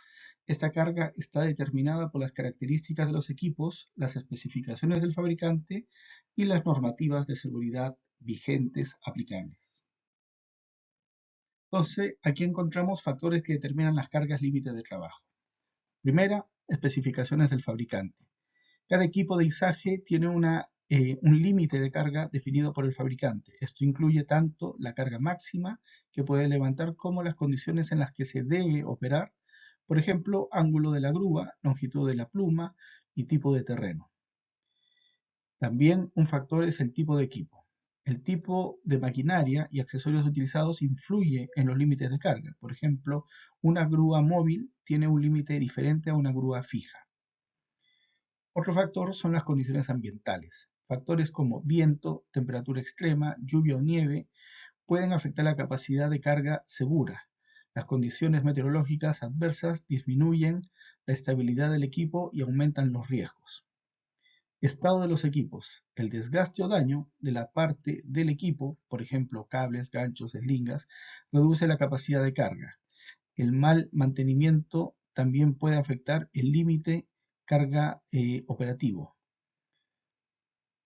A: Esta carga está determinada por las características de los equipos, las especificaciones del fabricante y las normativas de seguridad vigentes aplicables. Entonces, aquí encontramos factores que determinan las cargas límite de trabajo. Primera, especificaciones del fabricante. Cada equipo de izaje tiene un límite de carga definido por el fabricante. Esto incluye tanto la carga máxima que puede levantar como las condiciones en las que se debe operar, por ejemplo, ángulo de la grúa, longitud de la pluma y tipo de terreno. También un factor es el tipo de equipo. El tipo de maquinaria y accesorios utilizados influye en los límites de carga. Por ejemplo, una grúa móvil tiene un límite diferente a una grúa fija. Otro factor son las condiciones ambientales. Factores como viento, temperatura extrema, lluvia o nieve pueden afectar la capacidad de carga segura. Las condiciones meteorológicas adversas disminuyen la estabilidad del equipo y aumentan los riesgos. Estado de los equipos. El desgaste o daño de la parte del equipo, por ejemplo, cables, ganchos, eslingas, reduce la capacidad de carga. El mal mantenimiento también puede afectar el límite carga operativo.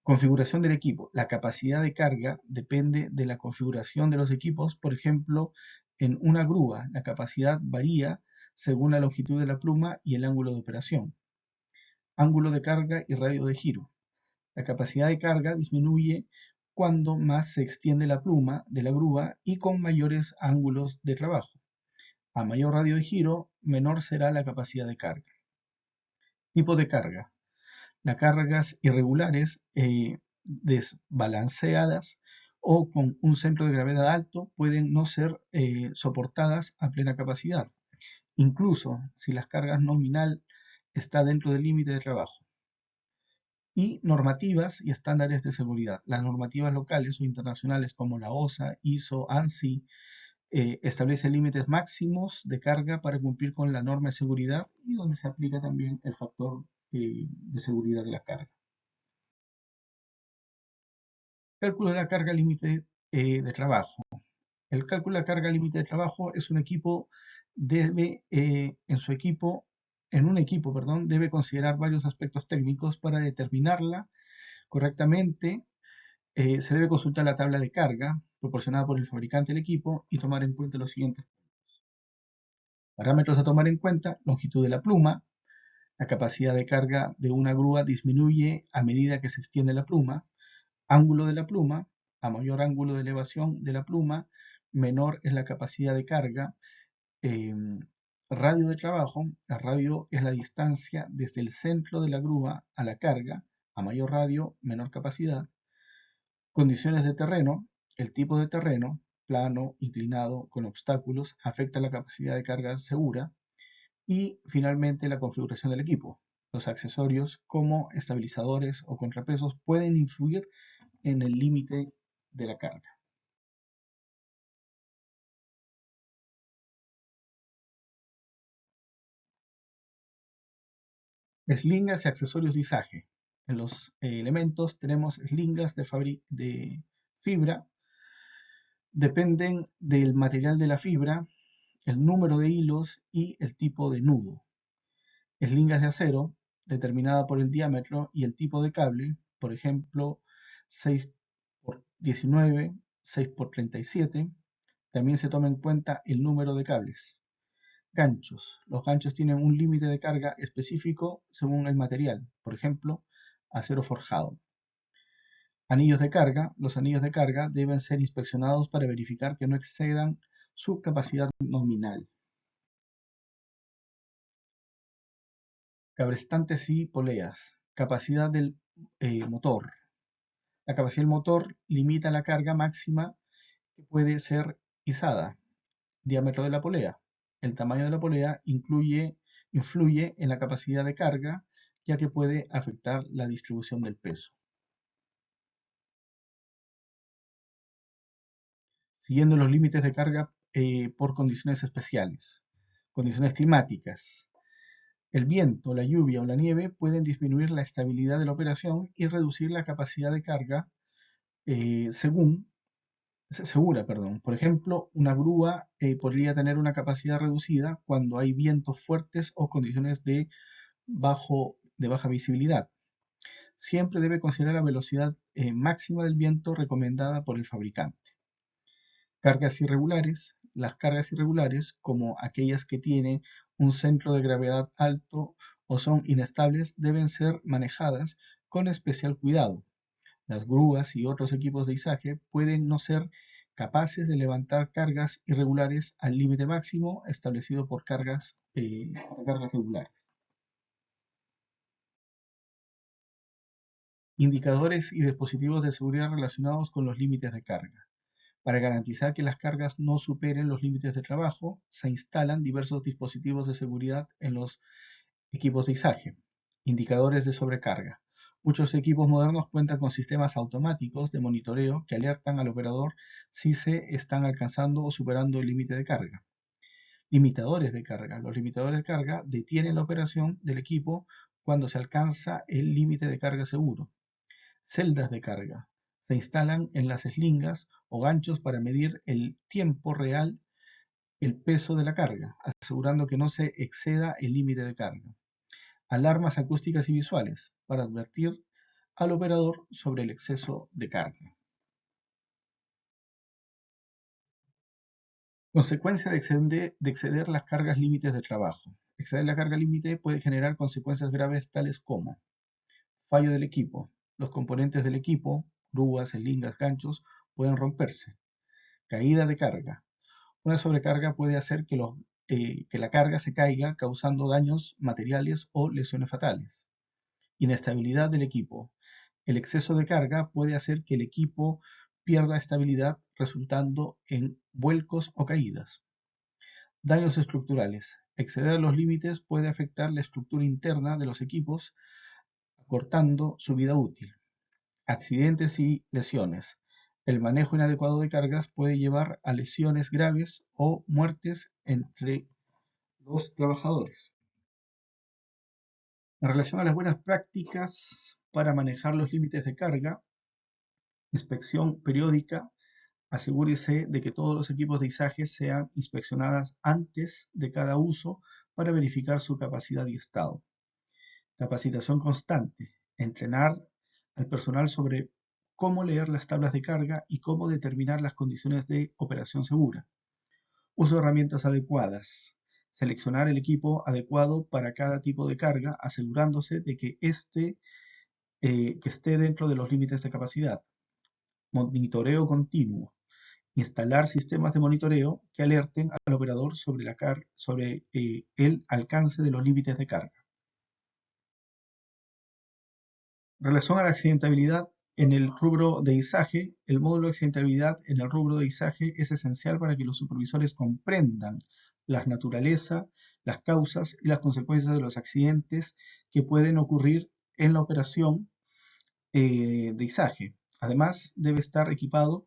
A: Configuración del equipo. La capacidad de carga depende de la configuración de los equipos. Por ejemplo, en una grúa, la capacidad varía según la longitud de la pluma y el ángulo de operación. Ángulo de carga y radio de giro. La capacidad de carga disminuye cuando más se extiende la pluma de la grúa y con mayores ángulos de trabajo. A mayor radio de giro, menor será la capacidad de carga. Tipo de carga. Las cargas irregulares, desbalanceadas o con un centro de gravedad alto pueden no ser soportadas a plena capacidad, incluso si la carga nominal está dentro del límite de trabajo. Y normativas y estándares de seguridad. Las normativas locales o internacionales como la OSA, ISO, ANSI, establecen límites máximos de carga para cumplir con la norma de seguridad y donde se aplica también el factor de seguridad de la carga. Cálculo de la carga límite de trabajo. El cálculo de la carga límite de trabajo es un equipo debe debe considerar varios aspectos técnicos para determinarla correctamente. Se debe consultar la tabla de carga proporcionada por el fabricante del equipo y tomar en cuenta los siguientes parámetros a tomar en cuenta: longitud de la pluma. La capacidad de carga de una grúa disminuye a medida que se extiende la pluma. Ángulo de la pluma. A mayor ángulo de elevación de la pluma, menor es la capacidad de carga. Radio de trabajo. La radio es la distancia desde el centro de la grúa a la carga. A mayor radio, menor capacidad. Condiciones de terreno. El tipo de terreno, plano, inclinado, con obstáculos, afecta la capacidad de carga segura. Y finalmente la configuración del equipo. Los accesorios como estabilizadores o contrapesos pueden influir en el límite de la carga. Eslingas y accesorios de izaje. En los elementos tenemos eslingas de fibra. Dependen del material de la fibra, el número de hilos y el tipo de nudo. Eslingas de acero, determinada por el diámetro y el tipo de cable, por ejemplo, 6x19, 6x37. También se toma en cuenta el número de cables. Ganchos. Los ganchos tienen un límite de carga específico según el material, por ejemplo, acero forjado. Anillos de carga. Los anillos de carga deben ser inspeccionados para verificar que no excedan su capacidad nominal. Cabrestantes y poleas. Capacidad del motor. La capacidad del motor limita la carga máxima que puede ser izada. Diámetro de la polea. El tamaño de la polea influye en la capacidad de carga, ya que puede afectar la distribución del peso. Siguiendo los límites de carga por condiciones especiales. Condiciones climáticas. El viento, la lluvia o la nieve pueden disminuir la estabilidad de la operación y reducir la capacidad de carga segura. Por ejemplo, una grúa podría tener una capacidad reducida cuando hay vientos fuertes o condiciones de baja visibilidad. Siempre debe considerar la velocidad máxima del viento recomendada por el fabricante. Cargas irregulares. Las cargas irregulares, como aquellas que tienen un centro de gravedad alto o son inestables, deben ser manejadas con especial cuidado. Las grúas y otros equipos de izaje pueden no ser capaces de levantar cargas irregulares al límite máximo establecido por cargas regulares. Indicadores y dispositivos de seguridad relacionados con los límites de carga. Para garantizar que las cargas no superen los límites de trabajo, se instalan diversos dispositivos de seguridad en los equipos de izaje. Indicadores de sobrecarga. Muchos equipos modernos cuentan con sistemas automáticos de monitoreo que alertan al operador si se están alcanzando o superando el límite de carga. Limitadores de carga. Los limitadores de carga detienen la operación del equipo cuando se alcanza el límite de carga seguro. Celdas de carga. Se instalan en las eslingas o ganchos para medir el tiempo real el peso de la carga, asegurando que no se exceda el límite de carga. Alarmas acústicas y visuales para advertir al operador sobre el exceso de carga. Consecuencia de exceder las cargas límites de trabajo. Exceder la carga límite puede generar consecuencias graves tales como fallo del equipo. Los componentes del equipo, grúas, eslingas, ganchos, pueden romperse. Caída de carga. Una sobrecarga puede hacer que la carga se caiga, causando daños materiales o lesiones fatales. Inestabilidad del equipo. El exceso de carga puede hacer que el equipo pierda estabilidad, resultando en vuelcos o caídas. Daños estructurales. Exceder los límites puede afectar la estructura interna de los equipos, acortando su vida útil. Accidentes y lesiones. El manejo inadecuado de cargas puede llevar a lesiones graves o muertes entre los trabajadores. En relación a las buenas prácticas para manejar los límites de carga, inspección periódica. Asegúrese de que todos los equipos de izaje sean inspeccionados antes de cada uso para verificar su capacidad y estado. Capacitación constante. Entrenar al personal sobre cómo leer las tablas de carga y cómo determinar las condiciones de operación segura. Uso de herramientas adecuadas. Seleccionar el equipo adecuado para cada tipo de carga, asegurándose de que esté dentro de los límites de capacidad. Monitoreo continuo. Instalar sistemas de monitoreo que alerten al operador sobre el alcance de los límites de carga. En relación a la accidentabilidad en el rubro de izaje, el módulo de accidentabilidad en el rubro de izaje es esencial para que los supervisores comprendan la naturaleza, las causas y las consecuencias de los accidentes que pueden ocurrir en la operación de izaje. Además, debe estar equipado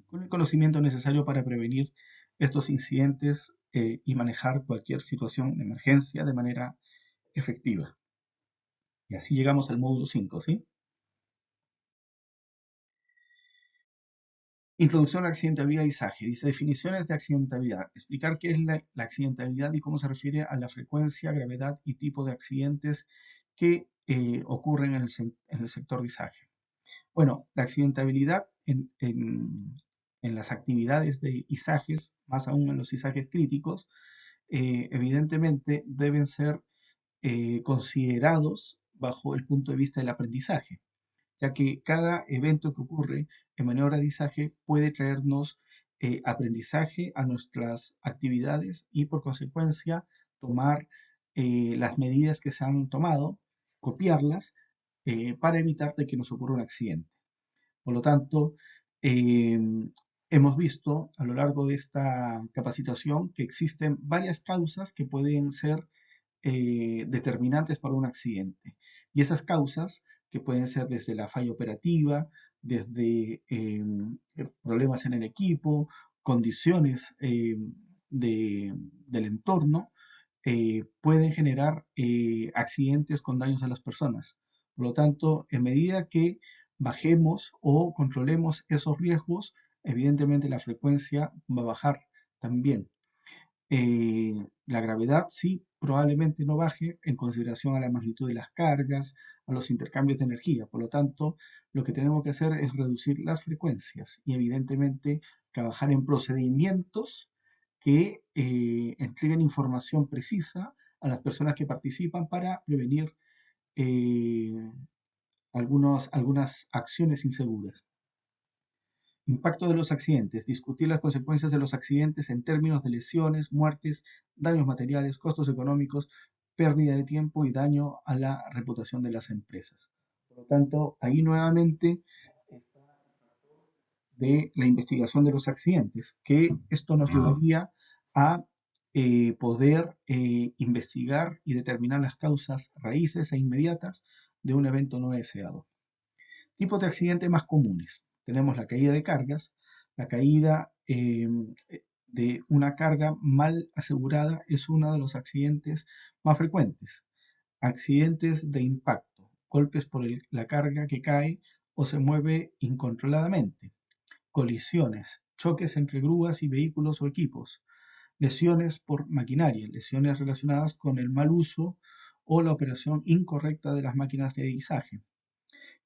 A: con el conocimiento necesario para prevenir estos incidentes y manejar cualquier situación de emergencia de manera efectiva. Y así llegamos al módulo 5, ¿sí? Introducción a la accidentabilidad y izaje. Dice definiciones de accidentabilidad. Explicar qué es la accidentabilidad y cómo se refiere a la frecuencia, gravedad y tipo de accidentes que ocurren en el sector de izaje. Bueno, la accidentabilidad en las actividades de izajes, más aún en los izajes críticos, evidentemente deben ser considerados bajo el punto de vista del aprendizaje, ya que cada evento que ocurre en maniobra de izaje puede traernos aprendizaje a nuestras actividades y por consecuencia tomar las medidas que se han tomado, copiarlas, para evitar de que nos ocurra un accidente. Por lo tanto, hemos visto a lo largo de esta capacitación que existen varias causas que pueden ser determinantes para un accidente. Y esas causas, que pueden ser desde la falla operativa, desde problemas en el equipo, condiciones del entorno, pueden generar accidentes con daños a las personas. Por lo tanto, en medida que bajemos o controlemos esos riesgos, evidentemente la frecuencia va a bajar también. La gravedad sí, probablemente no baje en consideración a la magnitud de las cargas, a los intercambios de energía. Por lo tanto, lo que tenemos que hacer es reducir las frecuencias y evidentemente trabajar en procedimientos que entreguen información precisa a las personas que participan para prevenir eh, algunas acciones inseguras. Impacto de los accidentes. Discutir las consecuencias de los accidentes en términos de lesiones, muertes, daños materiales, costos económicos, pérdida de tiempo y daño a la reputación de las empresas. Por lo tanto, ahí nuevamente de la investigación de los accidentes, que esto nos llevaría a poder investigar y determinar las causas raíces e inmediatas de un evento no deseado. Tipos de accidentes más comunes. Tenemos la caída de cargas, la caída de una carga mal asegurada es uno de los accidentes más frecuentes. Accidentes de impacto, golpes por la carga que cae o se mueve incontroladamente. Colisiones, choques entre grúas y vehículos o equipos. Lesiones por maquinaria, lesiones relacionadas con el mal uso o la operación incorrecta de las máquinas de izaje.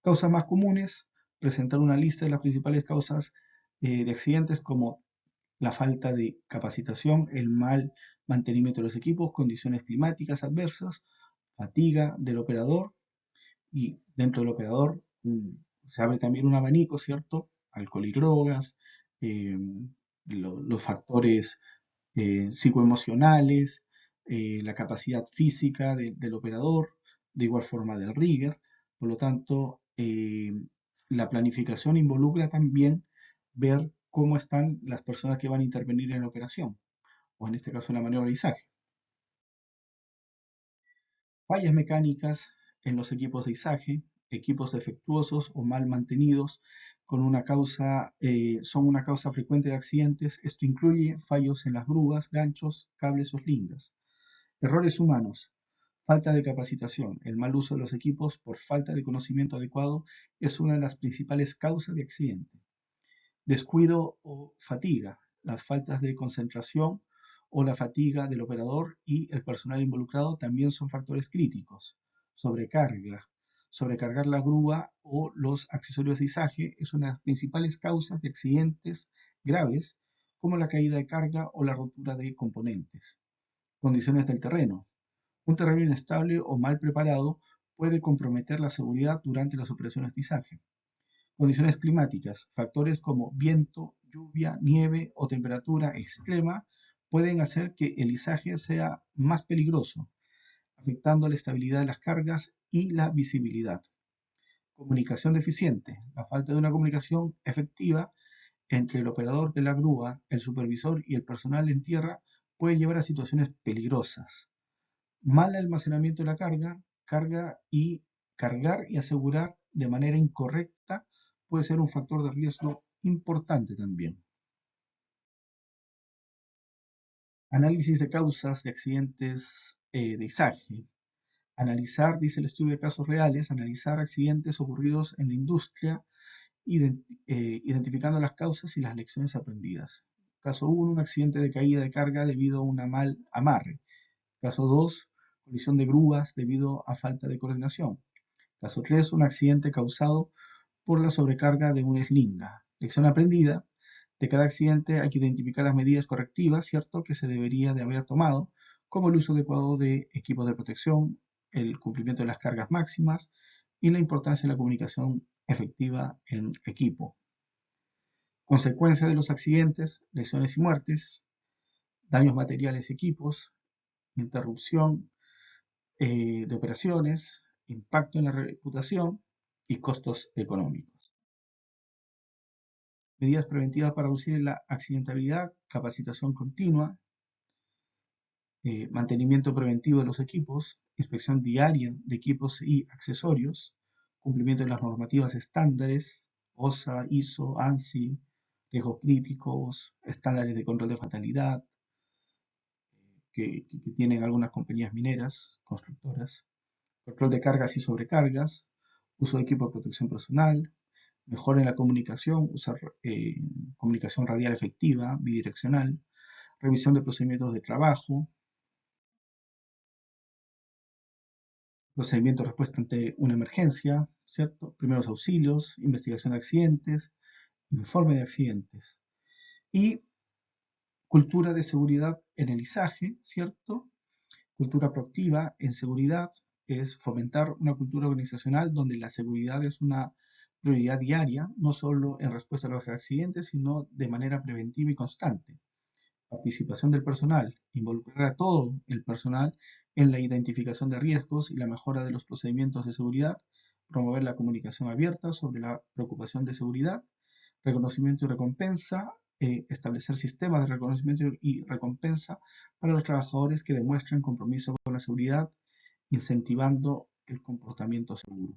A: Causas más comunes, presentar una lista de las principales causas de accidentes como la falta de capacitación, el mal mantenimiento de los equipos, condiciones climáticas adversas, fatiga del operador y dentro del operador se abre también un abanico, ¿cierto? Alcohol y drogas, eh, los factores psicoemocionales, la capacidad física del operador, de igual forma del rigger. Por lo tanto, la planificación involucra también ver cómo están las personas que van a intervenir en la operación, o en este caso en la maniobra de izaje. Fallas mecánicas en los equipos de izaje, equipos defectuosos o mal mantenidos son una causa frecuente de accidentes. Esto incluye fallos en las grúas, ganchos, cables o lingas. Errores humanos, falta de capacitación. El mal uso de los equipos por falta de conocimiento adecuado es una de las principales causas de accidente. Descuido o fatiga, las faltas de concentración o la fatiga del operador y el personal involucrado también son factores críticos. Sobrecarga. Sobrecargar la grúa o los accesorios de izaje es una de las principales causas de accidentes graves como la caída de carga o la rotura de componentes. Condiciones del terreno. Un terreno inestable o mal preparado puede comprometer la seguridad durante las operaciones de izaje. Condiciones climáticas, factores como viento, lluvia, nieve o temperatura extrema pueden hacer que el izaje sea más peligroso, afectando la estabilidad de las cargas y la visibilidad. Comunicación deficiente, la falta de una comunicación efectiva entre el operador de la grúa, el supervisor y el personal en tierra puede llevar a situaciones peligrosas. Mal almacenamiento de la cargar y asegurar de manera incorrecta puede ser un factor de riesgo importante también. Análisis de causas de accidentes de izaje. Analizar, dice el estudio de casos reales, analizar accidentes ocurridos en la industria, identificando las causas y las lecciones aprendidas. Caso 1, un accidente de caída de carga debido a un mal amarre. Caso 2, colisión de grúas debido a falta de coordinación. Caso 3, un accidente causado por la sobrecarga de una eslinga. Lección aprendida. De cada accidente hay que identificar las medidas correctivas, ¿cierto?, que se debería de haber tomado, como el uso adecuado de equipos de protección, el cumplimiento de las cargas máximas y la importancia de la comunicación efectiva en equipo. Consecuencias de los accidentes, lesiones y muertes, daños materiales y equipos, interrupción de operaciones, impacto en la reputación y costos económicos. Medidas preventivas para reducir la accidentabilidad, capacitación continua, mantenimiento preventivo de los equipos, inspección diaria de equipos y accesorios, cumplimiento de las normativas estándares, OSA, ISO, ANSI, riesgos críticos, estándares de control de fatalidad que tienen algunas compañías mineras, constructoras, control de cargas y sobrecargas, uso de equipo de protección personal, mejora en la comunicación, usar comunicación radial efectiva, bidireccional, revisión de procedimientos de trabajo, procedimiento de respuesta ante una emergencia, ¿cierto? Primeros auxilios, investigación de accidentes, informe de accidentes. Y cultura de seguridad en el izaje, ¿cierto? Cultura proactiva en seguridad es fomentar una cultura organizacional donde la seguridad es una prioridad diaria, no solo en respuesta a los accidentes, sino de manera preventiva y constante. Participación del personal, involucrar a todo el personal en la identificación de riesgos y la mejora de los procedimientos de seguridad, promover la comunicación abierta sobre la preocupación de seguridad, reconocimiento y recompensa, establecer sistemas de reconocimiento y recompensa para los trabajadores que demuestren compromiso con la seguridad, incentivando el comportamiento seguro.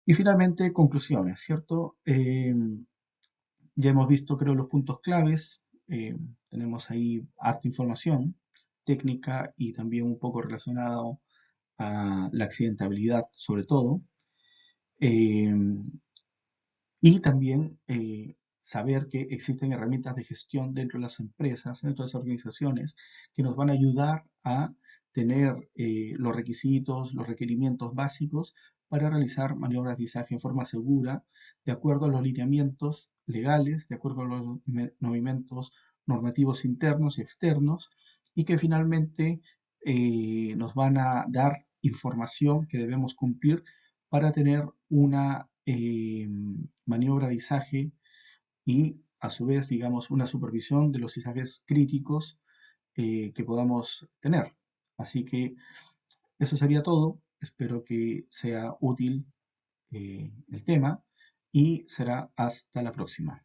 A: Y finalmente, conclusiones, ¿cierto? Ya hemos visto, creo, los puntos claves. Tenemos ahí harta información técnica y también un poco relacionado a la accidentabilidad, sobre todo. Eh, y también saber que existen herramientas de gestión dentro de las empresas, dentro de las organizaciones, que nos van a ayudar a tener los requisitos, los requerimientos básicos para realizar maniobras de izaje en forma segura, de acuerdo a los lineamientos legales, de acuerdo a los movimientos normativos internos y externos, y que finalmente nos van a dar información que debemos cumplir para tener una maniobra de izaje y a su vez, digamos, una supervisión de los izajes críticos que podamos tener. Así que eso sería todo. Espero que sea útil el tema y será hasta la próxima.